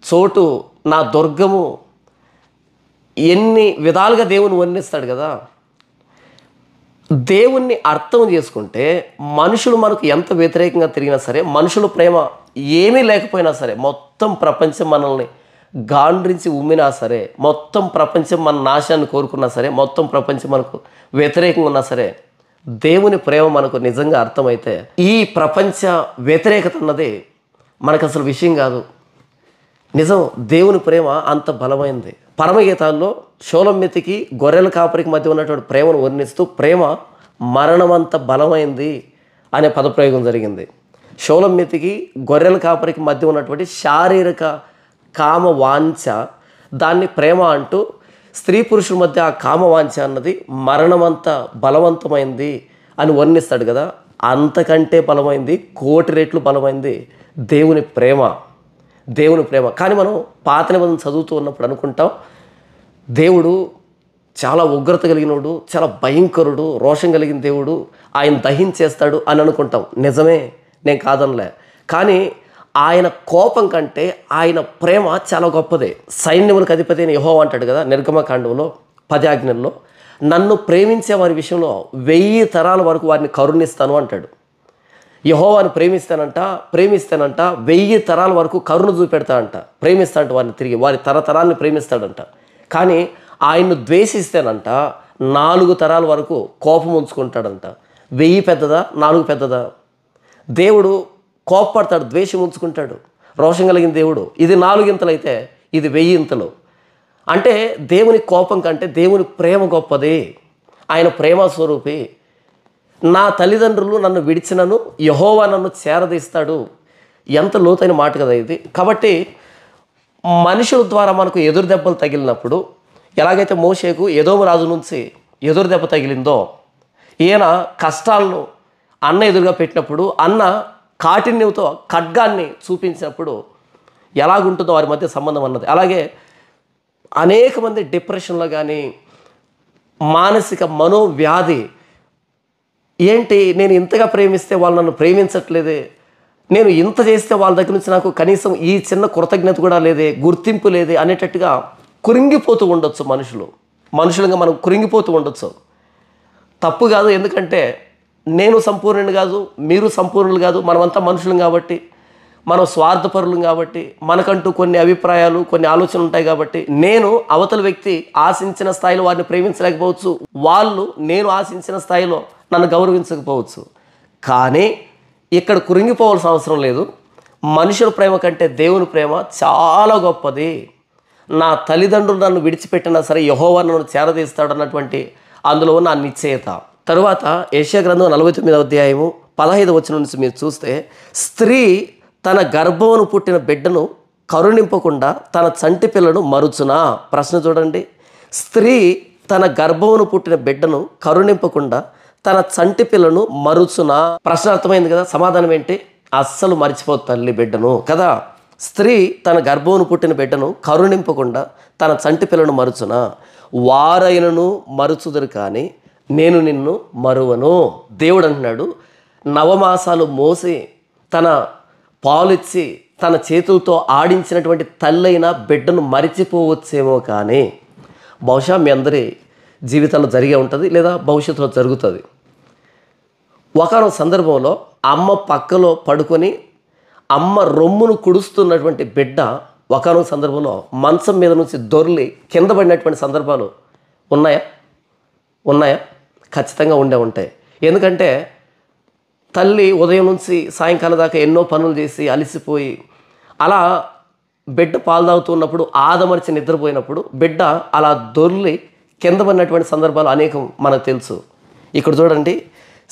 చోటు, నా దుర్గము, ఎన్ని విధాలుగా దేవుని వర్ణిస్తాడు కదా. దేవుణ్ణి అర్థం చేసుకుంటే మనుషులు మనకు ఎంత వ్యతిరేకంగా తిరిగినా సరే, మనుషుల ప్రేమ ఏమీ లేకపోయినా సరే, మొత్తం ప్రపంచం మనల్ని గాండ్రించి ఉమ్మినా సరే, మొత్తం ప్రపంచం మన నాశాన్ని కోరుకున్నా సరే, మొత్తం ప్రపంచం మనకు వ్యతిరేకంగా ఉన్నా సరే, దేవుని ప్రేమ మనకు నిజంగా అర్థమైతే ఈ ప్రపంచ వ్యతిరేకత అన్నది మనకు అసలు విషయం కాదు. నిజం, దేవుని ప్రేమ అంత బలమైంది. పరమగీతాల్లో షోలమ్మెతికి గొర్రెల కాపరికి మధ్య ఉన్నటువంటి ప్రేమను వర్ణిస్తూ ప్రేమ మరణమంత బలమైంది అనే పదప్రయోగం జరిగింది. షోలమ్మెతికి గొర్రెల కాపరికి మధ్య ఉన్నటువంటి శారీరక కామ వాంఛ, దాన్ని ప్రేమ అంటూ, స్త్రీ పురుషుల మధ్య ఆ కామ వాంఛ అన్నది మరణమంత బలవంతమైంది అని వర్ణిస్తాడు కదా. అంతకంటే బలమైంది, కోటి రెట్లు బలమైంది దేవుని ప్రేమ. దేవుని ప్రేమ. కానీ మనం పాత నిబంధన చదువుతూ ఉన్నప్పుడు అనుకుంటాం దేవుడు చాలా ఉగ్రత కలిగినోడు, చాలా భయంకరుడు, రోషం కలిగిన దేవుడు, ఆయన దహించేస్తాడు అని అనుకుంటాం. నిజమే, నేను కాదనలే. కానీ ఆయన కోపం కంటే ఆయన ప్రేమ చాలా గొప్పదే. సైన్యములకు అధిపతి అయిన యెహోవా అంటాడు కదా నిర్గమకాండంలో 10 ఆజ్ఞల్లో, నన్ను ప్రేమించే వారి విషయంలో 1000 తరాల వరకు వారిని కరుణిస్తాను అంటాడు. యెహోవాను ప్రేమిస్తానంట 1000 తరాల వరకు కరుణ చూపెడతాడంట, ప్రేమిస్తాడంట వారిని, తిరిగి వారి తరతరాన్ని ప్రేమిస్తాడంట. కానీ ఆయన్ను ద్వేషిస్తేనంట 4 తరాల వరకు కోపం ఉంచుకుంటాడంట. 1000 పెద్దదా, 4 పెద్దదా? దేవుడు కోపపడతాడు, ద్వేషం ఉంచుకుంటాడు. రోషం కలిగిన దేవుడు. ఇది 4 ఇంతలైతే ఇది 1000 ఇంతలు. అంటే దేవుని కోపం కంటే దేవుని ప్రేమ గొప్పది. ఆయన ప్రేమ స్వరూపి. నా తల్లిదండ్రులు నన్ను విడిచినను యెహోవా నన్ను చేరదీస్తాడు. ఎంత లోతైన మాట కదా ఇది. కాబట్టి మనుషుల ద్వారా మనకు ఎదురు దెబ్బలు తగిలినప్పుడు, ఎలాగైతే మోషేకు ఎదోము రాజు నుంచి ఎదురు దెబ్బ తగిలిందో, ఈయన కష్టాలను అన్న ఎదురుగా పెట్టినప్పుడు, అన్న కాఠిన్యంతో ఖడ్గాన్ని చూపించినప్పుడు ఎలాగుంటుందో వారి మధ్య సంబంధం అన్నది. అలాగే అనేక మంది డిప్రెషన్లో కానీ, మానసిక మనోవ్యాధి, ఏంటి నేను ఇంతగా ప్రేమిస్తే వాళ్ళు నన్ను ప్రేమించట్లేదే, నేను ఇంత చేస్తే వాళ్ళ దగ్గర నుంచి నాకు కనీసం ఈ చిన్న కృతజ్ఞత కూడా లేదే, గుర్తింపు లేదే అనేటట్టుగా కురింగిపోతూ ఉండొచ్చు మనుషులుగా మనం కురింగిపోతూ ఉండొచ్చు. తప్పు కాదు, ఎందుకంటే నేను సంపూర్ణుని కాదు, మీరు సంపూర్ణులు కాదు, మనమంతా మనుషులం కాబట్టి, మనం స్వార్థపరులం కాబట్టి, మనకంటూ కొన్ని అభిప్రాయాలు కొన్ని ఆలోచనలు ఉంటాయి కాబట్టి, నేను అవతల వ్యక్తి ఆశించిన స్థాయిలో వారిని ప్రేమించలేకపోవచ్చు, వాళ్ళు నేను ఆశించిన స్థాయిలో నన్ను గౌరవించకపోవచ్చు. కానీ ఇక్కడ కురింగిపోవాల్సిన అవసరం లేదు. మనుషుల ప్రేమ కంటే దేవుని ప్రేమ చాలా గొప్పది. నా తల్లిదండ్రులు నన్ను విడిచిపెట్టినా సరే యెహోవా నన్ను చేరదీస్తాడు అన్నటువంటి అందులో ఉన్న నిశ్చయత. తరువాత యెషయా గ్రంథం 49వ అధ్యాయము 15వ వచనం నుంచి మీరు చూస్తే, స్త్రీ తన గర్భమును పుట్టిన బిడ్డను కరుణింపకుండా తన చంటి పిల్లను మరుచునా? ప్రశ్న చూడండి. స్త్రీ తన గర్భమును పుట్టిన బిడ్డను కరుణింపకుండా తన చంటి పిల్లను మరుచునా? ప్రశ్న అర్థమైంది కదా. సమాధానం ఏంటి? అస్సలు మర్చిపోదు తల్లి బిడ్డను కదా. స్త్రీ తన గర్భమును పుట్టిన బిడ్డను కరుణింపకుండా తన చంటి పిల్లను మరుచునా? వారైనను మరుచుదురు కానీ నేను నిన్ను మరువను. దేవుడు అంటున్నాడు, నవమాసాలు మోసి తన పాలిచ్చి తన చేతులతో ఆడించినటువంటి తల్లైన బిడ్డను మరిచిపోవచ్చేమో, కానీ బహుశా మీ అందరి జీవితంలో జరిగే ఉంటుంది, లేదా భవిష్యత్తులో జరుగుతుంది. ఒకనొక సందర్భంలో అమ్మ పక్కలో పడుకొని అమ్మ రొమ్మును కుడుస్తున్నటువంటి బిడ్డ ఒకనొక సందర్భంలో మంచం మీద నుంచి దొర్లి కింద పడినటువంటి సందర్భాలు ఉన్నాయా? ఖచ్చితంగా ఉంటాయి. ఎందుకంటే తల్లి ఉదయం నుంచి సాయంకాలం దాకా ఎన్నో పనులు చేసి అలసిపోయి అలా బిడ్డ పాలు తాగుతున్నప్పుడు ఆదమర్చి నిద్రపోయినప్పుడు బిడ్డ అలా దొర్లి కింద పడినటువంటి సందర్భాలు అనేకం మనకు తెలుసు. ఇక్కడ చూడండి,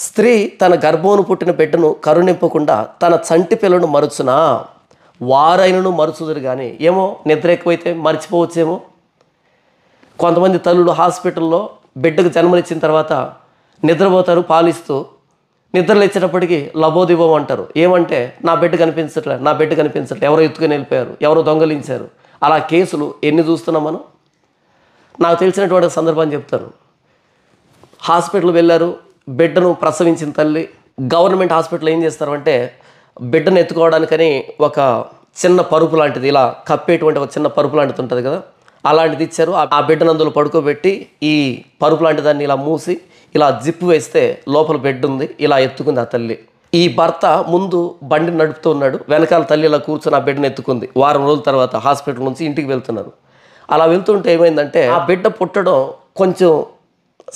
స్త్రీ తన గర్భమును పుట్టిన బిడ్డను కరుణింపకుండా తన చంటి పిల్లను మరుచునా, వారైనను మరుచుదురు. కానీ ఏమో నిద్ర ఎక్కువైతే మర్చిపోవచ్చేమో. కొంతమంది తల్లులు హాస్పిటల్లో బిడ్డకు జన్మనిచ్చిన తర్వాత నిద్రపోతారు పాలిస్తూ. నిద్ర లేచేటప్పటికి లబోదిబోం అంటారు. ఏమంటే నా బిడ్డ కనిపించట్లే, నా బిడ్డ కనిపించట్లే, ఎవరో ఎత్తుకుని వెళ్ళిపోయారు, ఎవరో దొంగలించారు. అలా కేసులు ఎన్ని చూస్తున్నాం మనం. నాకు తెలిసినటువంటి సందర్భాన్ని చెప్తాను. హాస్పిటల్ వెళ్ళారు, బిడ్డను ప్రసవించిన తల్లి. గవర్నమెంట్ హాస్పిటల్ ఏం చేస్తారు అంటే బిడ్డను ఎత్తుకోవడానికని ఒక చిన్న పరుపు లాంటిది, ఇలా కప్పేటువంటి ఒక చిన్న పరుపు లాంటిది ఉంటుంది కదా, అలాంటిది ఇచ్చారు. ఆ బిడ్డను అందులో పడుకోబెట్టి ఈ పరుపు లాంటి దాన్ని ఇలా మూసి ఇలా జిప్పు వేస్తే లోపల బెడ్ ఉంది. ఇలా ఎత్తుకుంది ఆ తల్లి. ఈ భర్త ముందు బండిని నడుపుతూ ఉన్నాడు, వెనకాల తల్లి ఇలా కూర్చొని ఆ బిడ్డను ఎత్తుకుంది. వారం రోజుల తర్వాత హాస్పిటల్ నుంచి ఇంటికి వెళ్తున్నారు. అలా వెళ్తుంటే ఏమైందంటే ఆ బిడ్డ పుట్టడం కొంచెం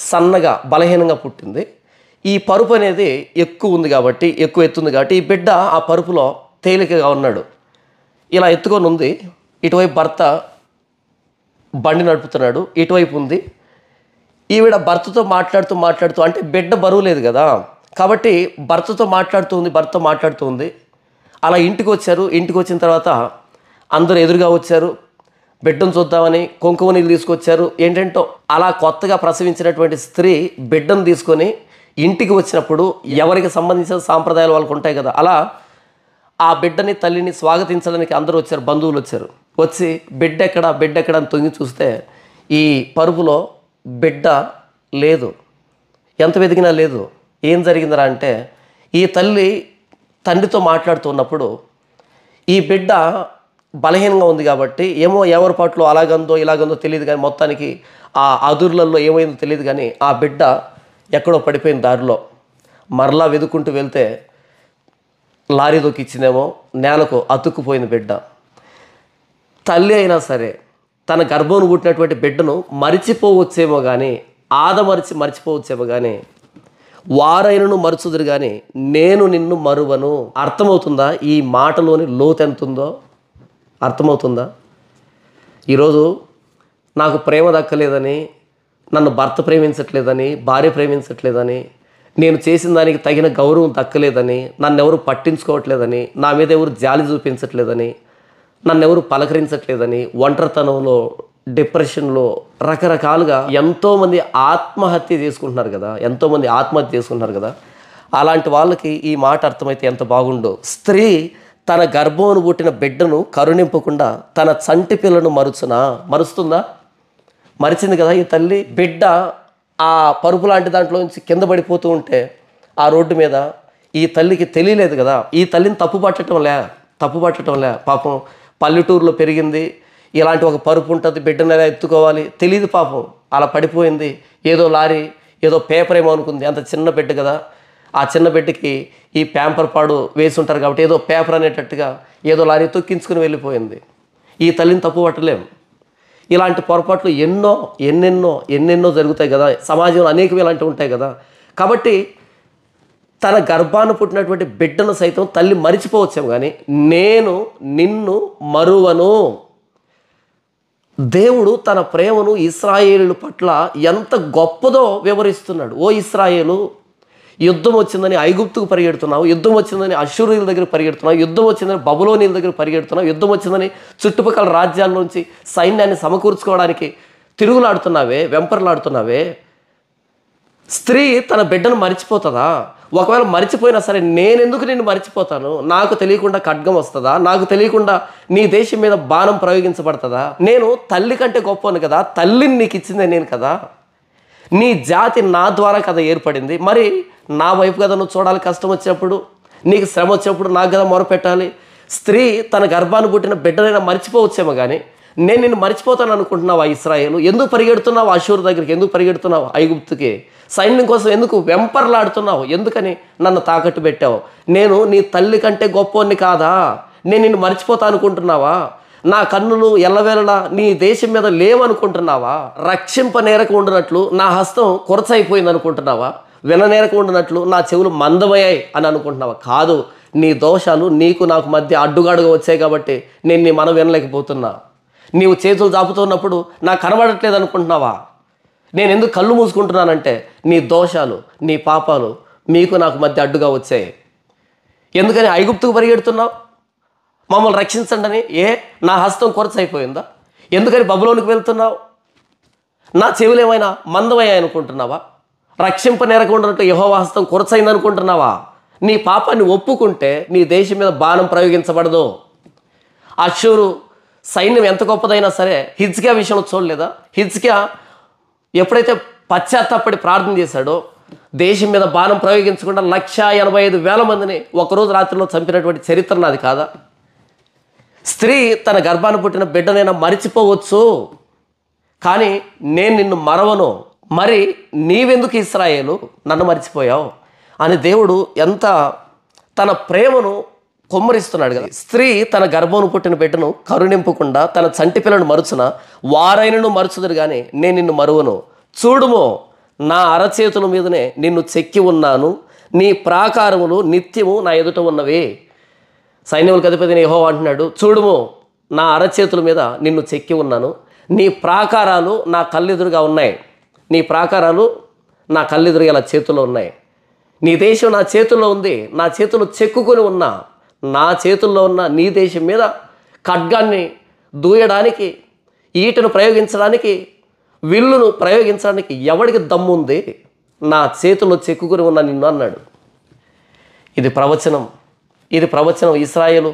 సన్నగా బలహీనంగా పుట్టింది. ఈ పరుపు అనేది ఎక్కువ ఉంది కాబట్టి, ఎక్కువ ఎత్తుంది కాబట్టి ఈ బిడ్డ ఆ పరుపులో తేలికగా ఉన్నాడు. ఇలా ఎత్తుకొని ఉంది. ఇటువైపు భర్త బండి నడుపుతున్నాడు, ఇటువైపు ఉంది. ఈవిడ భర్తతో మాట్లాడుతూ అంటే బిడ్డ బరువు లేదు కదా కాబట్టి భర్తతో మాట్లాడుతూ ఉంది. అలా ఇంటికి వచ్చారు. ఇంటికి వచ్చిన తర్వాత అందరూ ఎదురుగా వచ్చారు. బిడ్డను చూద్దామని కుంకుమ నీళ్ళు తీసుకొచ్చారు. ఏంటంటో అలా కొత్తగా ప్రసవించినటువంటి స్త్రీ బిడ్డను తీసుకొని ఇంటికి వచ్చినప్పుడు ఎవరికి సంబంధించిన సాంప్రదాయాలు వాళ్ళకు ఉంటాయి కదా, అలా ఆ బిడ్డని తల్లిని స్వాగతించడానికి అందరూ వచ్చారు, బంధువులు వచ్చారు. వచ్చి బిడ్డ ఎక్కడ అని తొంగి చూస్తే ఈ పరుపులో బిడ్డ లేదు. ఎంత వెతికినా లేదు. ఏం జరిగిందిరా అంటే ఈ తల్లి తండ్రితో మాట్లాడుతూ ఉన్నప్పుడు ఈ బిడ్డ బలహీనంగా ఉంది కాబట్టి ఏమో ఎవరి పట్ల అలాగందో ఇలాగందో తెలియదు, కానీ మొత్తానికి ఆ అదుర్లలో ఏమైందో తెలియదు, కానీ ఆ బిడ్డ ఎక్కడో పడిపోయిన దారిలో మరలా వెతుక్కుంటూ వెళ్తే లారీ దొక్కిచ్చిందేమో, నేలకు అతుక్కుపోయింది బిడ్డ. తల్లి అయినా సరే తన గర్భంను పుట్టినటువంటి బిడ్డను మరిచిపోవచ్చేమో కానీ, మరిచిపోవచ్చేమో కానీ వారైనను మరుచుదురు కానీ నేను నిన్ను మరువను. అర్థమవుతుందా ఈ మాటలోని లోతు ఎంతుందో? అర్థమవుతుందా? ఈరోజు నాకు ప్రేమ దక్కలేదని, నన్ను భర్త ప్రేమించట్లేదని, భార్య ప్రేమించట్లేదని, నేను చేసిన దానికి తగిన గౌరవం దక్కలేదని, నన్ను ఎవరు పట్టించుకోవట్లేదని, నా మీద ఎవరు జాలి చూపించట్లేదని, నన్ను ఎవరు పలకరించట్లేదని, ఒంటరితనంలో, డిప్రెషన్లో రకరకాలుగా ఎంతోమంది ఆత్మహత్య చేసుకుంటున్నారు కదా. అలాంటి వాళ్ళకి ఈ మాట అర్థమైతే ఎంత బాగుండో. స్త్రీ తన గర్భమును పుట్టిన బిడ్డను కరుణింపకుండా తన చంటి పిల్లను మరుస్తుందా? మరిచింది కదా ఈ తల్లి. బిడ్డ ఆ పరుపు లాంటి దాంట్లో నుంచి కింద పడిపోతూ ఉంటే ఆ రోడ్డు మీద ఈ తల్లికి తెలియలేదు కదా. ఈ తల్లిని తప్పు పట్టడం లే. పాపం పల్లెటూరులో పెరిగింది, ఇలాంటి ఒక పరుపు ఉంటుంది, బిడ్డను ఎలా ఎత్తుకోవాలి తెలియదు పాపం. అలా పడిపోయింది. ఏదో లారీ, ఏదో పేపర్ ఏమో అనుకుంది. అంత చిన్న బిడ్డ కదా, ఆ చిన్న బిడ్డకి ఈ ప్యాంపర్ పాడు వేసి ఉంటారు కాబట్టి ఏదో పేపర్ అనేటట్టుగా ఏదో లారీ తొక్కించుకుని వెళ్ళిపోయింది. ఈ తల్లిని తప్పు పట్టలేం. ఇలాంటి పొరపాట్లు ఎన్నెన్నో జరుగుతాయి కదా, సమాజంలో అనేకం ఇలాంటివి ఉంటాయి కదా. కాబట్టి తన గర్భాన పుట్టినటువంటి బిడ్డను సైతం తల్లి మరిచిపోవచ్చాము, కానీ నేను నిన్ను మరువను. దేవుడు తన ప్రేమను ఇశ్రాయేలుల పట్ల ఎంత గొప్పదో వివరిస్తున్నాడు. ఓ ఇశ్రాయేలు, యుద్ధం వచ్చిందని ఐగుప్తుకు పరిగెడుతున్నావు, యుద్ధం వచ్చిందని అష్షూరీయుల దగ్గర పరిగెడుతున్నావు, యుద్ధం వచ్చిందని బబులోనీయుల దగ్గర పరిగెడుతున్నావు, యుద్ధం వచ్చిందని చుట్టుపక్కల రాజ్యాల నుంచి సైన్యాన్ని సమకూర్చుకోవడానికి తిరుగులాడుతున్నావే, వెంపర్లాడుతున్నావే. స్త్రీ తన బిడ్డను మరిచిపోతుందా? ఒకవేళ మరిచిపోయినా సరే నేనెందుకు నిన్ను మరిచిపోతాను? నాకు తెలియకుండా ఖడ్గం వస్తుందా? నాకు తెలియకుండా నీ దేశం మీద బాణం ప్రయోగించబడుతుందా? నేను తల్లి కంటే గొప్పను కదా, తల్లిని నీకు ఇచ్చిందే నేను కదా, నీ జాతి నా ద్వారా కదా ఏర్పడింది. మరి నా వైపు కదా నువ్వు చూడాలి. కష్టం వచ్చినప్పుడు, నీకు శ్రమ వచ్చినప్పుడు నాకు కదా మొరపెట్టాలి. స్త్రీ తన గర్భాన్ని పుట్టిన బిడ్డనైనా మర్చిపోవచ్చేమో, కానీ నేను నిన్ను మర్చిపోతాను అనుకుంటున్నావు. ఆ ఇశ్రాయేలు ఎందుకు పరిగెడుతున్నావు? అష్షూరు దగ్గరికి ఎందుకు పరిగెడుతున్నావు? ఐగుప్తుకి సైన్యం కోసం ఎందుకు వెంపర్లాడుతున్నావు? ఎందుకని నన్ను తాకట్టు పెట్టావు? నేను నీ తల్లి కంటే గొప్పవాణ్ణి కాదా? నేను నిన్ను మర్చిపోతా అనుకుంటున్నావా? నా కన్నులు ఎల్లవేళలా నీ దేశం మీద లేవనుకుంటున్నావా? రక్షింపనేరకు ఉండినట్లు నా హస్తం కొరచైపోయింది అనుకుంటున్నావా? విననేరకు ఉండినట్లు నా చెవులు మందమయ్యాయి అని అనుకుంటున్నావా? కాదు, నీ దోషాలు నీకు నాకు మధ్య అడ్డుగాడుగా వచ్చాయి కాబట్టి నేను నీ మనం వినలేకపోతున్నా. నీవు చేతులు చాపుతున్నప్పుడు నాకు కనబడట్లేదు అనుకుంటున్నావా? నేను ఎందుకు కళ్ళు మూసుకుంటున్నానంటే నీ దోషాలు నీ పాపాలు మీకు నాకు మధ్య అడ్డుగా వచ్చాయి. ఎందుకని ఐగుప్తుకు పరిగెడుతున్నావు? మమ్మల్ని రక్షించండి అని. నా హస్తం కొరచైపోయిందా? ఎందుకని బబులోనికి వెళ్తున్నావు? నా చెవులు ఏమైనా మందమయ్యాయి అనుకుంటున్నావా? రక్షింపనేరకుండానట్టు యెహోవా హస్తం కొరచైంది అనుకుంటున్నావా? నీ పాపాన్ని ఒప్పుకుంటే నీ దేశం మీద బాణం ప్రయోగించబడదు. అష్షూరు సైన్యం ఎంత గొప్పదైనా సరే హిజ్కియా విషయంలో చూడలేదా? హిజ్కియా ఎప్పుడైతే పశ్చాత్తాపడి ప్రార్థన చేశాడో దేశం మీద బాణం ప్రయోగించకుండా 185,000 మందిని ఒకరోజు రాత్రిలో చంపినటువంటి చరిత్ర నాది కాదా? స్త్రీ తన గర్భాన్ని పుట్టిన బిడ్డనైనా మరిచిపోవచ్చు, కానీ నేను నిన్ను మరవను. మరి నీవెందుకు ఇశ్రాయేలు నన్ను మర్చిపోయావు అని దేవుడు ఎంత తన ప్రేమను కొమ్మరిస్తున్నాడు కదా. స్త్రీ తన గర్భమును పుట్టిన బిడ్డను కరుణింపకుండా తన చంటి పిల్లను మరుచున వారైనను మరుచుదురు కానీ నేను నిన్ను మరువను. చూడుమో నా అరచేతుల మీదనే నిన్ను చెక్కి ఉన్నాను, నీ ప్రాకారములు నిత్యము నా ఎదుట ఉన్నవి. సైన్యములకు అధిపతి యెహోవా అంటున్నాడు, చూడుమో నా అరచేతుల మీద నిన్ను చెక్కి ఉన్నాను, నీ ప్రాకారాలు నా కళ్ళెదురుగా ఉన్నాయి. నీ ప్రాకారాలు నా కళ్ళెదురుగా ఇలా చేతుల్లో ఉన్నాయి. నీ దేశం నా చేతుల్లో ఉంది, నా చేతులు చెక్కుకొని ఉన్నా. నా చేతుల్లో ఉన్న నీ దేశం మీద ఖడ్గాన్ని దూయడానికి, ఈటను ప్రయోగించడానికి, విల్లును ప్రయోగించడానికి ఎవడికి దమ్ముంది? నా చేతుల్లో చెక్కుకొని ఉన్నా నిన్ను అన్నాడు. ఇది ప్రవచనం ఇశ్రాయేలు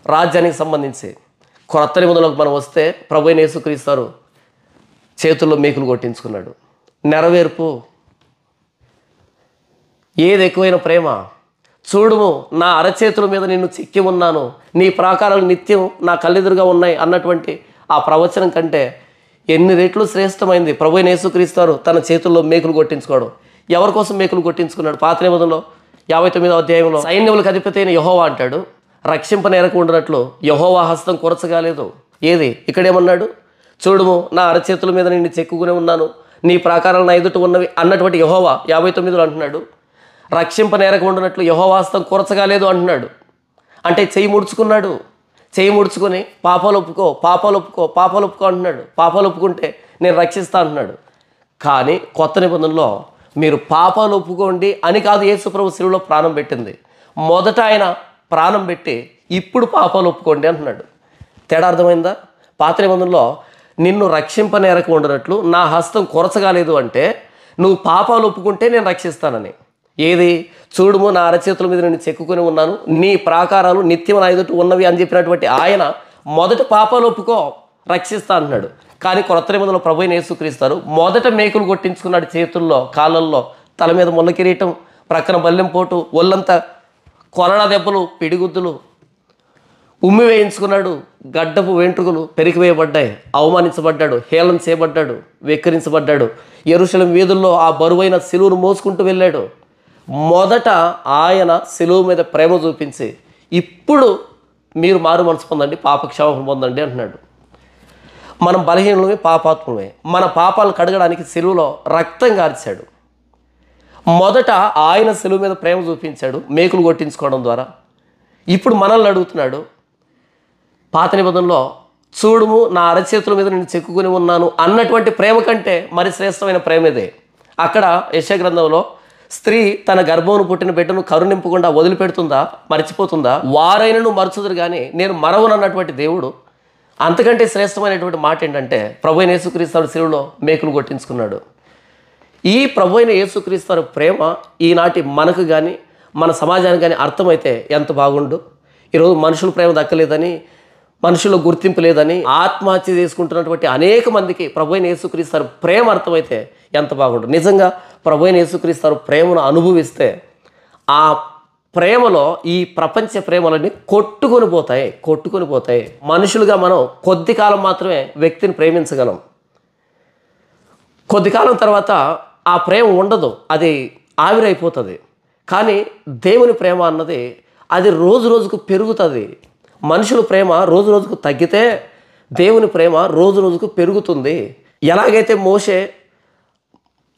రాజ్యానికి సంబంధించి. కొత్త నిబంధనలకు మనం వస్తే ప్రభువైన యేసుక్రీస్తు చేతుల్లో మేకులు కొట్టించుకున్నాడు. నెరవేర్పు. ఏది ఎక్కువైన ప్రేమ? చూడుము నా అరచేతుల మీద నిన్ను చిక్కి ఉన్నాను, నీ ప్రాకారాలు నిత్యం నా కళ్ళెదురుగా ఉన్నాయి అన్నటువంటి ఆ ప్రవచనం కంటే ఎన్ని రెట్లు శ్రేష్టమైంది ప్రభువైన యేసుక్రీస్తు తన చేతుల్లో మేకులు కొట్టించుకోవడం. ఎవరి కోసం మేకులు కొట్టించుకున్నాడు? పాత నిబంధనలో 59వ అధ్యాయంలో సైన్యములకు అధిపతి అయిన యెహోవా అంటాడు, రక్షింపనేరకుండానట్లు యెహోవా హస్తం కొరచగాలేదు. ఏది ఇక్కడేమన్నాడు? చూడుము నా అరచేతుల మీద నిన్ను చెక్కుకునే ఉన్నాను, నీ ప్రాకారాలు నా ఎదుట ఉన్నవి అన్నటువంటి యెహోవా 59లో అంటున్నాడు. రక్షింపనేరకుండానట్లు యెహోవా హస్తం కొరచగాలేదు అంటున్నాడు. అంటే చెయ్యి ముడుచుకున్నాడు. చెయ్యి ముడుచుకొని పాపాలు ఒప్పుకో అంటున్నాడు. పాపాలు ఒప్పుకుంటే నేను రక్షిస్తా అంటున్నాడు. కానీ కొత్త నిబంధనలో మీరు పాపాలు ఒప్పుకోండి అని కాదు యేసు ప్రభు శిలువలో ప్రాణం పెట్టింది. మొదట ఆయన ప్రాణం పెట్టి ఇప్పుడు పాపాలు ఒప్పుకోండి అంటున్నాడు. తేడా అర్థమైందా? పాత నిబంధనలో నిన్ను రక్షింపనేరకుండానట్లు నా హస్తం కొరచగాలేదు అంటే నువ్వు పాపాలు ఒప్పుకుంటే నేను రక్షిస్తానని. ఏది? చూడుము నా అరచేతుల మీద నేను చెక్కుకొని ఉన్నాను, నీ ప్రాకారాలు నిత్యం నా ఎదుట ఉన్నవి అని చెప్పినటువంటి ఆయన మొదట పాపాలు ఒప్పుకో రక్షిస్తా అంటున్నాడు. కానీ కొత్త నిబంధనలో ప్రభువైన యేసుక్రీస్తు మొదట మేకులు కొట్టించుకున్నాడు చేతుల్లో, కాళ్ళల్లో, తల మీద ముళ్ళ కిరీటం, ప్రక్కన బల్లెం పోటు, ఒళ్ళంతా కొరడా దెబ్బలు, పిడిగుద్దులు, ఉమ్మి వేయించుకున్నాడు, గడ్డపు వెంట్రుకలు పెరికివేయబడ్డాయి, అవమానించబడ్డాడు, హేళన చేయబడ్డాడు, వెక్కిరించబడ్డాడు. యెరూషలేము వీధుల్లో ఆ బరువైన సిలువను మోసుకుంటూ వెళ్ళాడు. మొదట ఆయన సిలువ మీద ప్రేమ చూపించి ఇప్పుడు మీరు మారు మనసు పొందండి, పాపక్షమాపణ పొందండి అంటున్నాడు. మనం బలహీనమే, పాపాత్మమే. మన పాపాలను కడగడానికి సిలువలో రక్తం కార్చాడు. మొదట ఆయన సిలువ మీద ప్రేమ చూపించాడు మేకులు కొట్టించుకోవడం ద్వారా. ఇప్పుడు మనల్ని అడుగుతున్నాడు, పాత నిబంధనలో చూడుము నా అరచేతుల మీద నేను చెక్కుకొని ఉన్నాను అన్నటువంటి ప్రేమ కంటే మరి శ్రేష్టమైన ప్రేమ ఇదే. అక్కడ యెషయా గ్రంథంలో స్త్రీ తన గర్భమును పుట్టిన బిడ్డను కరుణింపకుండా వదిలిపెడుతుందా? మర్చిపోతుందా? వారైనను మరచుదురు కానీ నేను మరవనన్నటువంటి దేవుడు అంతకంటే శ్రేష్టమైనటువంటి మాట ఏంటంటే ప్రభువైన యేసుక్రీస్తు శిలువలో మేకులు కొట్టించుకున్నాడు. ఈ ప్రభువైన యేసుక్రీస్తు ప్రేమ ఈనాటి మనకు కానీ మన సమాజానికి కానీ అర్థమైతే ఎంత బాగుండు. ఈరోజు మనుషుల ప్రేమ దక్కలేదని, మనుషుల్లో గుర్తింపు లేదని ఆత్మహత్య చేసుకుంటున్నటువంటి అనేక మందికి ప్రభువైన యేసుక్రీస్తు ప్రేమ అర్థమైతే ఎంత బాగుండు. నిజంగా ప్రభువైన యేసుక్రీస్తు ప్రేమను అనుభవిస్తే ఆ ప్రేమలో ఈ ప్రపంచ ప్రేమలన్నీ కొట్టుకొని పోతాయి. మనుషులుగా మనం కొద్ది కాలం మాత్రమే వ్యక్తిని ప్రేమించగలం. కొద్ది కాలం తర్వాత ఆ ప్రేమ ఉండదు, అది ఆవిరైపోతుంది. కానీ దేవుని ప్రేమ అన్నది అది రోజు రోజుకు పెరుగుతుంది. మనుషుల ప్రేమ రోజు రోజుకు తగ్గితే దేవుని ప్రేమ రోజు రోజుకు పెరుగుతుంది. ఎలాగైతే మోషే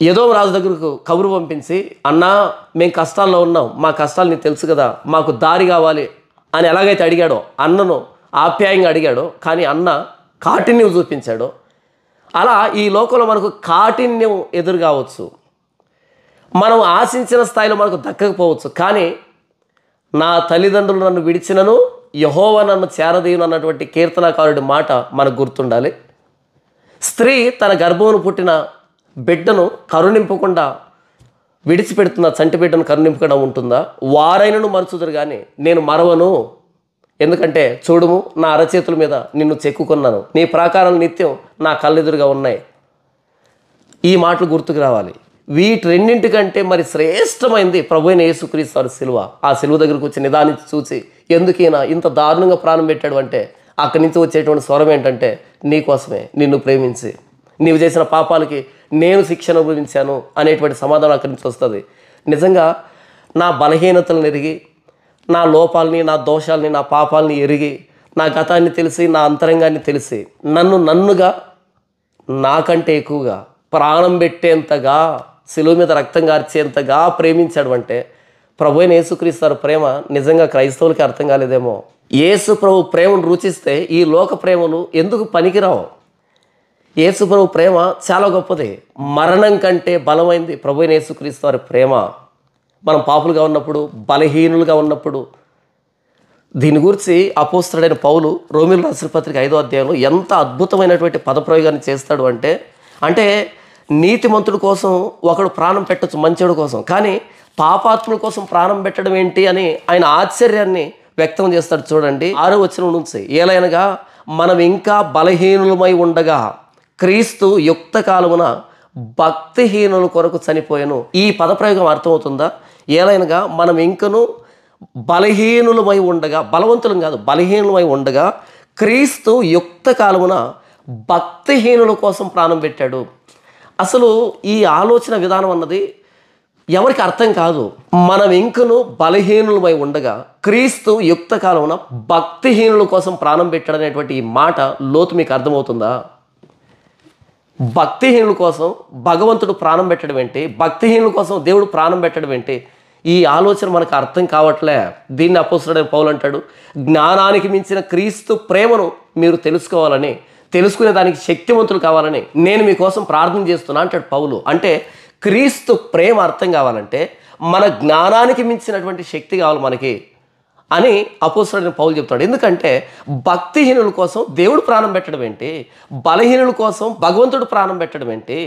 ఎదోము రాజు దగ్గరకు కబురు పంపించి, అన్నా మేము కష్టాల్లో ఉన్నాం, మా కష్టాలు నీకు తెలుసు కదా, మాకు దారి కావాలి అని ఎలాగైతే అడిగాడో, అన్నను ఆప్యాయంగా అడిగాడో, కానీ అన్న కాఠిన్యం చూపించాడో, అలా ఈ లోకంలో మనకు కాఠిన్యం ఎదురు కావచ్చు, మనం ఆశించిన స్థాయిలో మనకు దక్కకపోవచ్చు, కానీ నా తల్లిదండ్రులు నన్ను విడిచినను యెహోవా నన్ను చేరదీయును అన్నటువంటి కీర్తనాకారుడి మాట మనకు గుర్తుండాలి. స్త్రీ తన గర్భమును పుట్టిన బిడ్డను కరుణింపకుండా విడిచిపెడుతున్న చంటి బిడ్డను కరుణింపకుండా ఉంటుందా? వారైనను మరచుదురు కానీ నేను మరవను, ఎందుకంటే చూడుము నా అరచేతుల మీద నిన్ను చెక్కుకున్నాను, నీ ప్రాకారాలు నిత్యం నా కళ్ళెదురుగా ఉన్నాయి. ఈ మాటలు గుర్తుకు రావాలి. వీటి రెండింటికంటే మరి శ్రేష్టమైంది ప్రభువైన యేసుక్రీస్తు వారి సిలువ. ఆ సిలువ దగ్గరకు వచ్చి నిదానించి చూసి ఎందుకైనా ఇంత దారుణంగా ప్రాణం పెట్టాడు అంటే అక్కడి నుంచి వచ్చేటువంటి స్వరం ఏంటంటే, నీకోసమే, నిన్ను ప్రేమించి నీవు చేసిన పాపాలకి నేను శిక్ష అనుభవించాను అనేటువంటి సమాధానం అక్కడి నుంచి వస్తుంది. నిజంగా నా బలహీనతలను ఎరిగి, నా లోపాలని, నా దోషాలని, నా పాపాలని ఎరిగి, నా గతాన్ని తెలిసి, నా అంతరంగాన్ని తెలిసి, నన్నుగా నాకంటే ఎక్కువగా ప్రాణం పెట్టేంతగా, శిలువ మీద రక్తం కార్చేంతగా ప్రేమించాడు అంటే ప్రభువైన యేసుక్రీస్తు వారి ప్రేమ నిజంగా క్రైస్తవులకి అర్థం కాలేదేమో. యేసు ప్రభు ప్రేమను రుచిస్తే ఈ లోక ప్రేమలు ఎందుకు పనికిరావు? యేసు ప్రభు ప్రేమ చాలా గొప్పది, మరణం కంటే బలమైంది ప్రభువైన యేసుక్రీస్తు వారి ప్రేమ. మనం పాపులుగా ఉన్నప్పుడు, బలహీనులుగా ఉన్నప్పుడు, దీని గురించి అపోస్తలుడైన పౌలు రోమీయులకు రాసిన పత్రిక 5వ అధ్యాయంలో ఎంత అద్భుతమైనటువంటి పదప్రయోగాన్ని చేస్తాడు అంటే నీతిమంతుడి కోసం ఒకడు ప్రాణం పెట్టచ్చు, మంచోడు కోసం, కానీ పాపాత్ముల కోసం ప్రాణం పెట్టడం ఏంటి అని ఆయన ఆశ్చర్యాన్ని వ్యక్తం చేస్తాడు. చూడండి 6వ వచనం నుంచి, ఏలైనగా మనం ఇంకా బలహీనులమై ఉండగా క్రీస్తు యుక్త కాలమున భక్తిహీనుల కొరకు చనిపోయాను. ఈ పదప్రయోగం అర్థమవుతుందా? ఏలైనగా మనం ఇంకను బలహీనులమై ఉండగా, బలవంతులం కాదు, బలహీనులమై ఉండగా క్రీస్తు యుక్త కాలమున భక్తిహీనుల కోసం ప్రాణం పెట్టాడు. అసలు ఈ ఆలోచన విధానం అన్నది ఎవరికి అర్థం కాదు. మనం ఇంకను బలహీనులమై ఉండగా క్రీస్తు యుక్త కాలమున భక్తిహీనుల కోసం ప్రాణం పెట్టాడు అనేటువంటి ఈ మాట లోతు మీకు అర్థమవుతుందా? భక్తిహీనుల కోసం భగవంతుడు ప్రాణం పెట్టడం ఏంటి? భక్తిహీనుల కోసం దేవుడు ప్రాణం పెట్టడం ఏంటి? ఈ ఆలోచన మనకు అర్థం కావట్లే. దీన్ని అపోస్తలుడైన పౌలు అంటాడు, జ్ఞానానికి మించిన క్రీస్తు ప్రేమను మీరు తెలుసుకోవాలని, తెలుసుకునే దానికి శక్తివంతులు కావాలని నేను మీకోసం ప్రార్థన చేస్తున్నా అంటాడు పౌలు. అంటే క్రీస్తు ప్రేమ అర్థం కావాలంటే మన జ్ఞానానికి మించినటువంటి శక్తి కావాలి మనకి అని అపోస్తలుడైన పౌలు చెప్తాడు. ఎందుకంటే భక్తిహీనుల కోసం దేవుడు ప్రాణం పెట్టడం ఏంటి? బలహీనుల కోసం భగవంతుడు ప్రాణం పెట్టడం ఏంటి?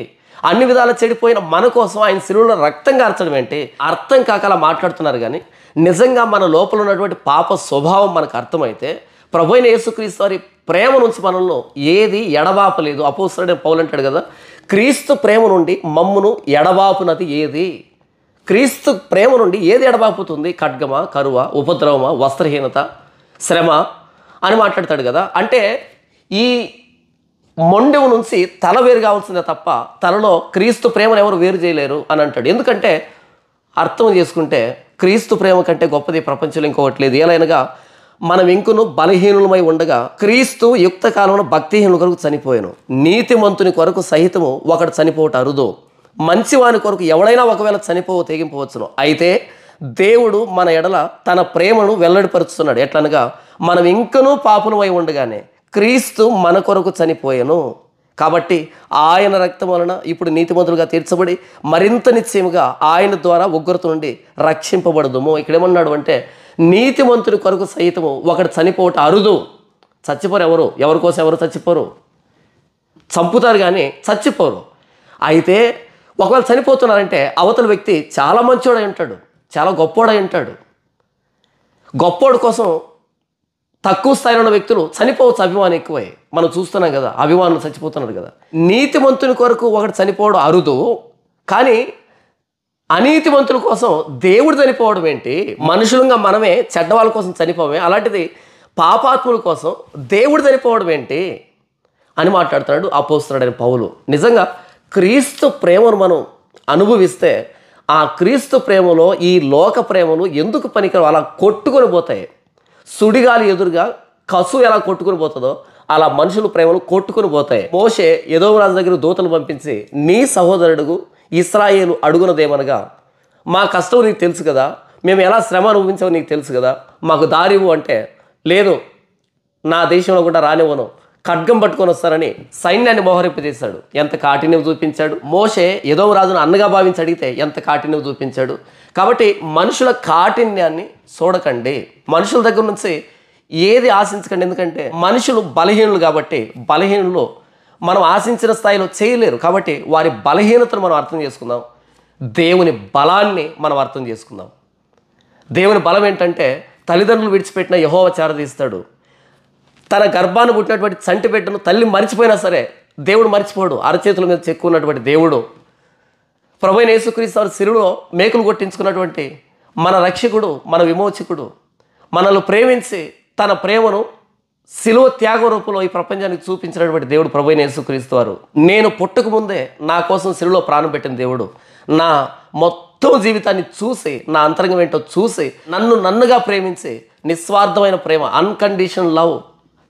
అన్ని విధాలా చెడిపోయిన మన కోసం ఆయన శిలువలో రక్తం కార్చడం ఏంటి? అర్థం కాక అలా మాట్లాడుతున్నారు. కానీ నిజంగా మన లోపల ఉన్నటువంటి పాప స్వభావం మనకు అర్థమైతే ప్రభువైన యేసుక్రీస్తు వారి ప్రేమ నుంచి మనల్ని ఏది ఎడబాపలేదు. అపోస్తలుడైన పౌలు అంటాడు కదా, క్రీస్తు ప్రేమ నుండి మమ్మును ఎడబాపునది ఏది? క్రీస్తు ప్రేమ నుండి ఏది ఎడబాపుతుంది? ఖడ్గమా, కరువా, ఉపద్రవమా, వస్త్రహీనత, శ్రమ అని మాట్లాడతాడు కదా. అంటే ఈ మొండెము నుంచి తల వేరు కావాల్సిందే తప్ప తలలో క్రీస్తు ప్రేమను ఎవరు వేరు చేయలేరు అని అంటాడు. ఎందుకంటే అర్థం చేసుకుంటే క్రీస్తు ప్రేమ కంటే గొప్పది ప్రపంచంలో ఇంకొకటి లేదు. ఏలైనగా మనం ఇంకను బలహీనులమై ఉండగా క్రీస్తు యుక్త కాలంలో భక్తిహీనుల కొరకు చనిపోయాను. నీతిమంతుని కొరకు సహితము ఒకడు చనిపోవట అరుదు, మంచివాని కొరకు ఎవడైనా ఒకవేళ తెగింపవచ్చును. అయితే దేవుడు మన ఎడల తన ప్రేమను వెల్లడిపరుస్తున్నాడు. ఎట్లనగా మనం ఇంకనూ పాపులమై ఉండగానే క్రీస్తు మన కొరకు చనిపోయాను. కాబట్టి ఆయన రక్తం వలన ఇప్పుడు నీతిమంతులుగా తీర్చబడి మరింత నిశ్చయముగా ఆయన ద్వారా ఉగ్రత నుండి రక్షింపబడదుము. ఇక్కడేమన్నాడు అంటే నీతిమంతుని కొరకు సైతము ఒకడు చనిపోవట అరుదు. చచ్చిపోరు ఎవరు, ఎవరి కోసం ఎవరు చచ్చిపోరు, చంపుతారు కానీ చచ్చిపోరు. అయితే ఒకవేళ చనిపోతున్నారంటే అవతల వ్యక్తి చాలా మంచోడై ఉంటాడు, చాలా గొప్పోడై ఉంటాడు. గొప్పోడు కోసం తక్కువ స్థాయిలో ఉన్న వ్యక్తులు చనిపోవచ్చు, అభిమానం ఎక్కువై. మనం చూస్తున్నాం కదా, అభిమానులు చచ్చిపోతున్నారు కదా. నీతిమంతుని కొరకు ఒకటి చనిపోవడం అరుదు, కానీ అనీతిమంతుల కోసం దేవుడు చనిపోవడం ఏంటి? మనుషులంగా మనమే చెడ్డవాళ్ళ కోసం చనిపోవమే, అలాంటిది పాపాత్ముల కోసం దేవుడు చనిపోవడం ఏంటి అని మాట్లాడుతున్నాడు అపోస్తలుడైన పౌలు. నిజంగా క్రీస్తు ప్రేమను మనం అనుభవిస్తే ఆ క్రీస్తు ప్రేమలో ఈ లోక ప్రేమలు ఎందుకు పనికిరావు? అలా కొట్టుకొని పోతాయి. సుడిగాలి ఎదురుగా కసు ఎలా కొట్టుకుని పోతుందో అలా మనుషుల ప్రేమలు కొట్టుకుని పోతాయి. మోషే ఎదోము రాజు దగ్గర దూతలు పంపించి నీ సహోదరుడు ఇశ్రాయేలు అడుగునదేమనగా, మా కష్టం నీకు తెలుసు కదా, మేము ఎలా శ్రమ అనుభవించామో నీకు తెలుసు కదా, మాకు దారివు అంటే, లేదు నా దేశంలో కూడా రానివ్వను, ఖడ్గం పట్టుకొని వస్తారని సైన్యాన్ని మోహరింపజేశాడు. ఎంత కాఠిన్యం చూపించాడు. మోషే ఎదోము రాజును అన్నగా భావించి అడిగితే ఎంత కాఠిన్యం చూపించాడు. కాబట్టి మనుషుల కాఠిన్యాన్ని చూడకండి, మనుషుల దగ్గర నుంచి ఏది ఆశించకండి. ఎందుకంటే మనుషులు బలహీనులు కాబట్టి, బలహీనులు మనం ఆశించిన స్థాయిలో చేయలేరు. కాబట్టి వారి బలహీనతను మనం అర్థం చేసుకుందాం, దేవుని బలాన్ని మనం అర్థం చేసుకుందాం. దేవుని బలం ఏంటంటే, తల్లిదండ్రులు విడిచిపెట్టిన యెహోవా చేరదీస్తాడు. తన గర్భాన్ని పుట్టినటువంటి చంటి బిడ్డను తల్లి మరిచిపోయినా సరే దేవుడు మరిచిపోడు. అరచేతుల మీద చెక్కున్నటువంటి దేవుడు, ప్రభువైన యేసుక్రీస్తు వారి శిలువలో మేకులు కొట్టించుకున్నటువంటి మన రక్షకుడు, మన విమోచకుడు, మనల్ని ప్రేమించి తన ప్రేమను శిలువ త్యాగ రూపంలో ఈ ప్రపంచానికి చూపించినటువంటి దేవుడు ప్రభువైన యేసుక్రీస్తు వారు. నేను పుట్టక ముందే నా కోసం శిలువలో ప్రాణం పెట్టిన దేవుడు, నా మొత్తం జీవితాన్ని చూసి, నా అంతరంగం ఏంటో చూసి, నన్నుగా ప్రేమించి, నిస్వార్థమైన ప్రేమ, అన్కండిషనల్ లవ్,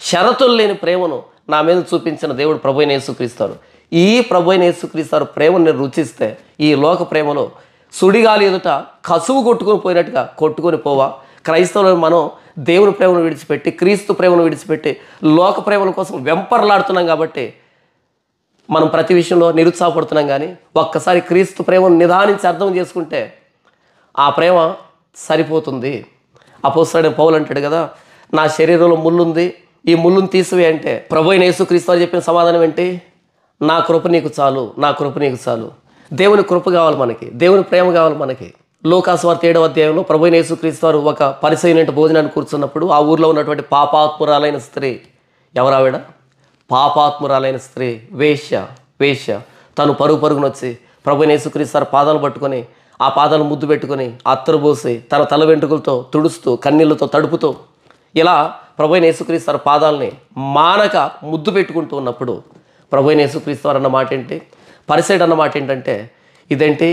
షరతులు లేని ప్రేమను నా మీద చూపించిన దేవుడు ప్రభువైన యేసుక్రీస్తు వారు. ఈ ప్రభువైన యేసుక్రీస్తు వారు ప్రేమను నేను రుచిస్తే, ఈ లోక ప్రేమలో సుడిగాలి ఎదుట కసువు కొట్టుకొని పోయినట్టుగా కొట్టుకొని పోవా. క్రైస్తవులను మనం దేవుని ప్రేమను విడిచిపెట్టి, క్రీస్తు ప్రేమను విడిచిపెట్టి లోక ప్రేమల కోసం వెంపర్లాడుతున్నాం. కాబట్టి మనం ప్రతి విషయంలో నిరుత్సాహపడుతున్నాం. కానీ ఒక్కసారి క్రీస్తు ప్రేమను నిదానించి అర్థం చేసుకుంటే ఆ ప్రేమ సరిపోతుంది. అపోస్తలుడైన పౌలు అంటాడు కదా, నా శరీరంలో ముళ్ళుంది, ఈ ముళ్ళును తీసివే అంటే ప్రభువైన యేసుక్రీస్తు వారు చెప్పిన సమాధానం ఏంటి? నా కృప నీకు చాలు, నా కృప నీకు చాలు. దేవుని కృప కావాలి మనకి, దేవుని ప్రేమ కావాలి మనకి. లూకాసు వార్త 7వ అధ్యాయంలో ప్రభువైన యేసుక్రీస్తు వారు ఒక పరిసయ్యుని భోజనాన్ని కూర్చున్నప్పుడు ఆ ఊర్లో ఉన్నటువంటి పాపాత్మురాలైన స్త్రీ, ఎవరావిడ? పాపాత్మురాలైన స్త్రీ, వేశ్య తను పరుగునొచ్చి ప్రభువైన యేసుక్రీస్తు వారి పాదాలు పట్టుకొని, ఆ పాదాలు ముద్దు పెట్టుకొని, అత్తరు పోసి, తన తల వెంట్రుకలతో తుడుస్తూ, కన్నీళ్లతో తడుపుతూ, ఇలా ప్రభువైన యేసుక్రీస్తు వారి పాదాలని మానక ముద్దు పెట్టుకుంటూ ఉన్నప్పుడు ప్రభువైన యేసుక్రీస్తు వారు అన్న మాట ఏంటి? పరిసయ్యుడు అన్న మాట ఏంటంటే, ఇదేంటి,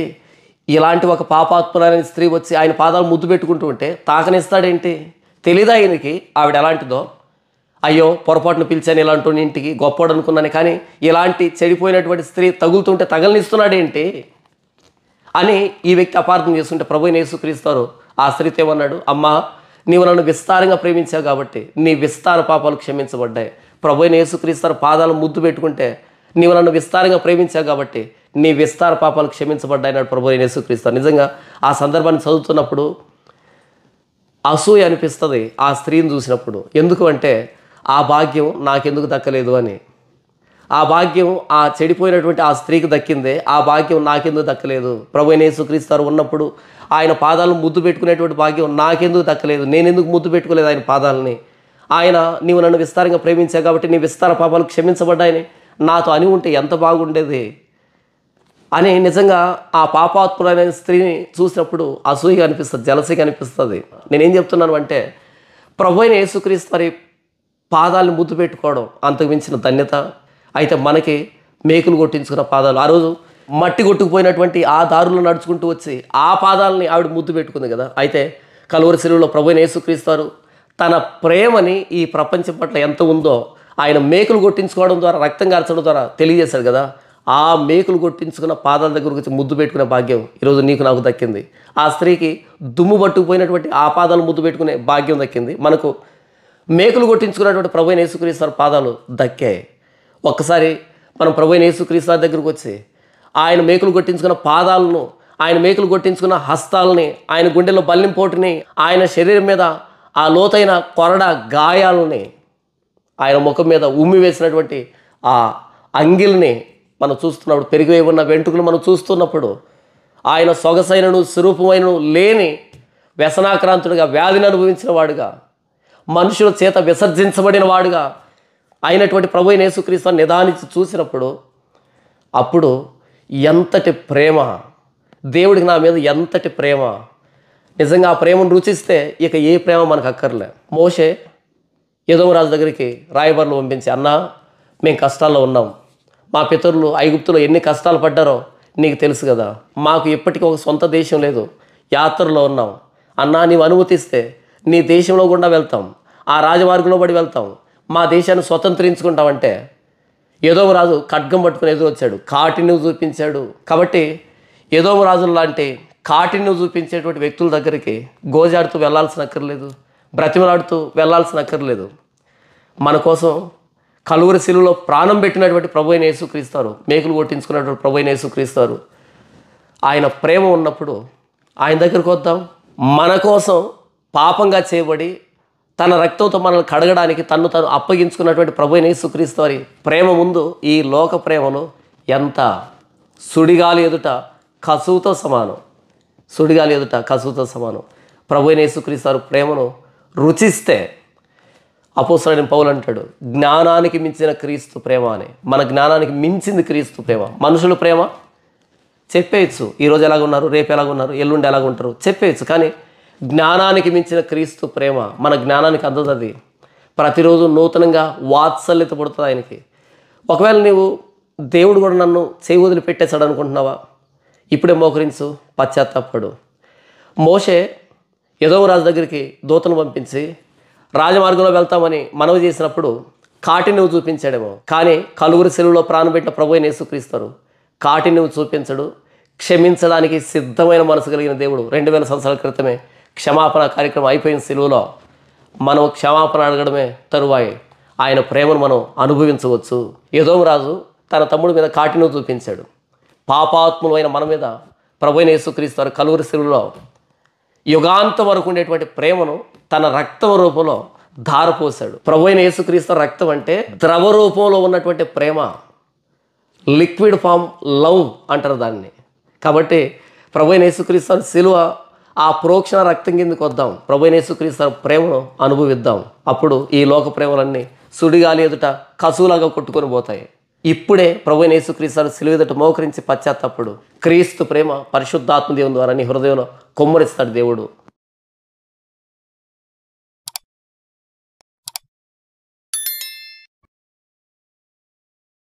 ఇలాంటి ఒక పాపాత్మురాలైన స్త్రీ వచ్చి ఆయన పాదాలు ముద్దు పెట్టుకుంటూ ఉంటే తాకనిస్తాడేంటి? తెలీదా ఆయనకి ఆవిడ ఎలాంటిదో? అయ్యో పొరపాటును పిలిచాను ఇలాంటి ఇంటికి, గొప్పవాడు అనుకున్నాను, కానీ ఇలాంటి చెడిపోయినటువంటి స్త్రీ తగులుతుంటే తగలనిస్తున్నాడేంటి అని ఈ వ్యక్తి అపార్థం చేసుకుంటే ప్రభువైన యేసుక్రీస్తు వారు ఆ స్త్రీతో ఏమన్నాడు? అమ్మా, నీవు నన్ను విస్తారంగా ప్రేమించావు కాబట్టి నీ విస్తార పాపాలు క్షమించబడ్డాయి. ప్రభువైన యేసుక్రీస్తు వారి పాదాలు ముద్దు పెట్టుకుంటే, నీవు నన్ను విస్తారంగా ప్రేమించావు కాబట్టి నీ విస్తార పాపాలు క్షమించబడ్డాయి అన్నాడు ప్రభువైన యేసుక్రీస్తు వారు. నిజంగా ఆ సందర్భాన్ని చదువుతున్నప్పుడు అసూయ అనిపిస్తుంది ఆ స్త్రీని చూసినప్పుడు. ఎందుకు అంటే, ఆ భాగ్యం నాకెందుకు దక్కలేదు అని. ఆ భాగ్యం ఆ చెడిపోయినటువంటి ఆ స్త్రీకి దక్కిందే, ఆ భాగ్యం నాకెందుకు దక్కలేదు? ప్రభువైన యేసుక్రీస్తు వారు ఉన్నప్పుడు ఆయన పాదాలను ముద్దు పెట్టుకునేటువంటి భాగ్యం నాకెందుకు దక్కలేదు? నేనెందుకు ముద్దు పెట్టుకోలేదు ఆయన పాదాలని? ఆయన నీవు నన్ను విస్తారంగా ప్రేమించావు కాబట్టి నీ విస్తార పాపాలు క్షమించబడ్డాయని నాతో అని ఉంటే ఎంత బాగుండేది అని నిజంగా ఆ పాపాత్ములైన స్త్రీని చూసినప్పుడు అసూయగా అనిపిస్తుంది, జలసీగా అనిపిస్తుంది. నేనేం చెప్తున్నాను అంటే, ప్రభువైన యేసుక్రీస్తు వారి పాదాలను ముద్దు పెట్టుకోవడం అంతకు మించిన ధన్యత. అయితే మనకి మేకులు కొట్టించుకున్న పాదాలు, ఆ రోజు మట్టి కొట్టుకుపోయినటువంటి ఆ దారులు నడుచుకుంటూ వచ్చి ఆ పాదాలని ఆవిడ ముద్దు పెట్టుకుంది కదా. అయితే కలువరి శిలువలో ప్రభువైన యేసుక్రీస్తు వారు తన ప్రేమని ఈ ప్రపంచం పట్ల ఎంత ఉందో ఆయన మేకులు కొట్టించుకోవడం ద్వారా, రక్తం కార్చడం ద్వారా తెలియజేశాడు కదా. ఆ మేకులు కొట్టించుకున్న పాదాల దగ్గరకు వచ్చి ముద్దు పెట్టుకునే భాగ్యం ఈరోజు నీకు నాకు దక్కింది. ఆ స్త్రీకి దుమ్ము పట్టుకుపోయినటువంటి ఆ పాదాలు ముద్దు పెట్టుకునే భాగ్యం దక్కింది. మనకు మేకులు కొట్టించుకున్నటువంటి ప్రభువైన యేసుక్రీస్తు వారి పాదాలు దక్కాయి. ఒక్కసారి మనం ప్రభువైన యేసుక్రీస్తు వారి దగ్గరకు వచ్చి ఆయన మేకులు కొట్టించుకున్న పాదాలను, ఆయన మేకులు కొట్టించుకున్న హస్తాలని, ఆయన గుండెలో బల్లింపోటుని, ఆయన శరీరం మీద ఆ లోతైన కొరడ గాయాలని, ఆయన ముఖం మీద ఉమ్మి వేసినటువంటి ఆ అంగిల్ని మనం చూస్తున్నప్పుడు, పెరిగి ఉన్న వెంట్రుకలు మనం చూస్తున్నప్పుడు, ఆయన సొగసైనను స్వరూపమైనను లేని వ్యసనాక్రాంతుడిగా, వ్యాధిని అనుభవించిన వాడుగా, మనుషుల చేత విసర్జించబడిన వాడుగా అయినటువంటి ప్రభువైన యేసుక్రీస్తుని నిదానించి చూసినప్పుడు, అప్పుడు ఎంతటి ప్రేమ, దేవుడికి నా మీద ఎంతటి ప్రేమ. నిజంగా ఆ ప్రేమను రుచిస్తే ఇక ఏ ప్రేమ మనకు అక్కర్లే. మోషే ఎదోము రాజు దగ్గరికి రాయబారులు పంపించి, అన్నా మేము కష్టాల్లో ఉన్నాం, మా పితరులు ఐగుప్తులో ఎన్ని కష్టాలు పడ్డారో నీకు తెలుసు కదా, మాకు ఇప్పటికీ ఒక సొంత దేశం లేదు, యాత్రలో ఉన్నాం అన్నా, నీవు అనుమతిస్తే నీ దేశంలో గుండా వెళ్తాం, ఆ రాజమార్గంలో పడి వెళ్తాం, మా దేశాన్ని స్వతంత్రించుకుంటామంటే ఎదోము రాజు ఖడ్గం పట్టుకుని ఎదురు వచ్చాడు, కాటిని చూపించాడు. కాబట్టి ఎదోము రాజుల లాంటి కాఠిన్యం చూపించేటువంటి వ్యక్తుల దగ్గరికి గోజాడుతూ వెళ్ళాల్సిన అక్కర్లేదు, బ్రతిమలాడుతూ వెళ్ళాల్సిన అక్కర్లేదు. మన కోసం కలువరి శిలువలో ప్రాణం పెట్టినటువంటి ప్రభువైన యేసుక్రీస్తు, మేకులు కొట్టించుకున్నటువంటి ప్రభువైన యేసుక్రీస్తు, ఆయన ప్రేమ ఉన్నప్పుడు ఆయన దగ్గరికి వద్దాం. మన కోసం పాపంగా చేయబడి తన రక్తంతో మనల్ని కడగడానికి తను అప్పగించుకున్నటువంటి ప్రభువైన యేసుక్రీస్తు వారి ప్రేమ ముందు ఈ లోక ప్రేమలో ఎంత సుడిగాలి ఎదుట కసువుతో సమానం. సుడిగాలి ఎదుట కసువుతో సమానం. ప్రభువైన యేసుక్రీస్తు వారి ప్రేమను రుచిస్తే అపోస్తలుడైన పౌలు అంటాడు, జ్ఞానానికి మించిన క్రీస్తు ప్రేమ అని. మన జ్ఞానానికి మించింది క్రీస్తు ప్రేమ. మనుషుల ప్రేమ చెప్పేయచ్చు, ఈరోజు ఎలాగున్నారు, రేపు ఎలాగున్నారు, ఎల్లుండి ఎలాగుంటారు చెప్పేయచ్చు. కానీ జ్ఞానానికి మించిన క్రీస్తు ప్రేమ మన జ్ఞానానికి అందదు. ప్రతిరోజు నూతనంగా వాత్సల్యత పడుతుంది ఆయనకి. ఒకవేళ నీవు దేవుడు కూడా నన్ను చేయి వదిలిపెట్టేశాడు అనుకుంటున్నావా, ఇప్పుడే మోకరించు, పశ్చాత్తాపడు. మోషే ఎదోము రాజు దగ్గరికి దూతను పంపించి రాజమార్గంలో వెళ్తామని మనవి చేసినప్పుడు కాఠిన్యం చూపించాడేమో, కానీ కలువరి శిలువలో ప్రాణం పెట్టిన ప్రభువైన యేసుక్రీస్తు కాఠిన్యం చూపించడు. క్షమించడానికి సిద్ధమైన మనసు కలిగిన దేవుడు. 2000 సంవత్సరాల క్రితమే క్షమాపణ కార్యక్రమం అయిపోయిన శిలువలో మనం క్షమాపణ అడగడమే తరువాయి ఆయన ప్రేమను మనం అనుభవించవచ్చు. ఎదోము రాజు తన తమ్ముడి మీద కాఠిన్యం చూపించాడు. పాపాత్ములైన మన మీద ప్రభువైన యేసుక్రీస్తు కలువరి శిలువలో యుగాంతం వరకు ఉండేటువంటి ప్రేమను తన రక్తం రూపంలో ధారపోశాడు. ప్రభువైన యేసుక్రీస్తు రక్తం అంటే ద్రవ రూపంలో ఉన్నటువంటి ప్రేమ, లిక్విడ్ ఫామ్ లవ్ అంటారు దాన్ని. కాబట్టి ప్రభువైన యేసుక్రీస్తు శిలువ ఆ ప్రోక్షణ రక్తం కిందకు వద్దాం, ప్రభువైన యేసుక్రీస్తు ప్రేమను అనుభవిద్దాం. అప్పుడు ఈ లోక ప్రేమలన్నీ సుడిగాలి ఎదుట కసువులాగా కొట్టుకొని పోతాయి. ఇప్పుడే ప్రభువైన యేసుక్రీస్తు శిలువ ఎదుట మోకరించి పశ్చాత్తాపడు. క్రీస్తు ప్రేమ పరిశుద్ధాత్మ దేవుని ద్వారా నీ హృదయంలో కుమ్మరిస్తాడు దేవుడు.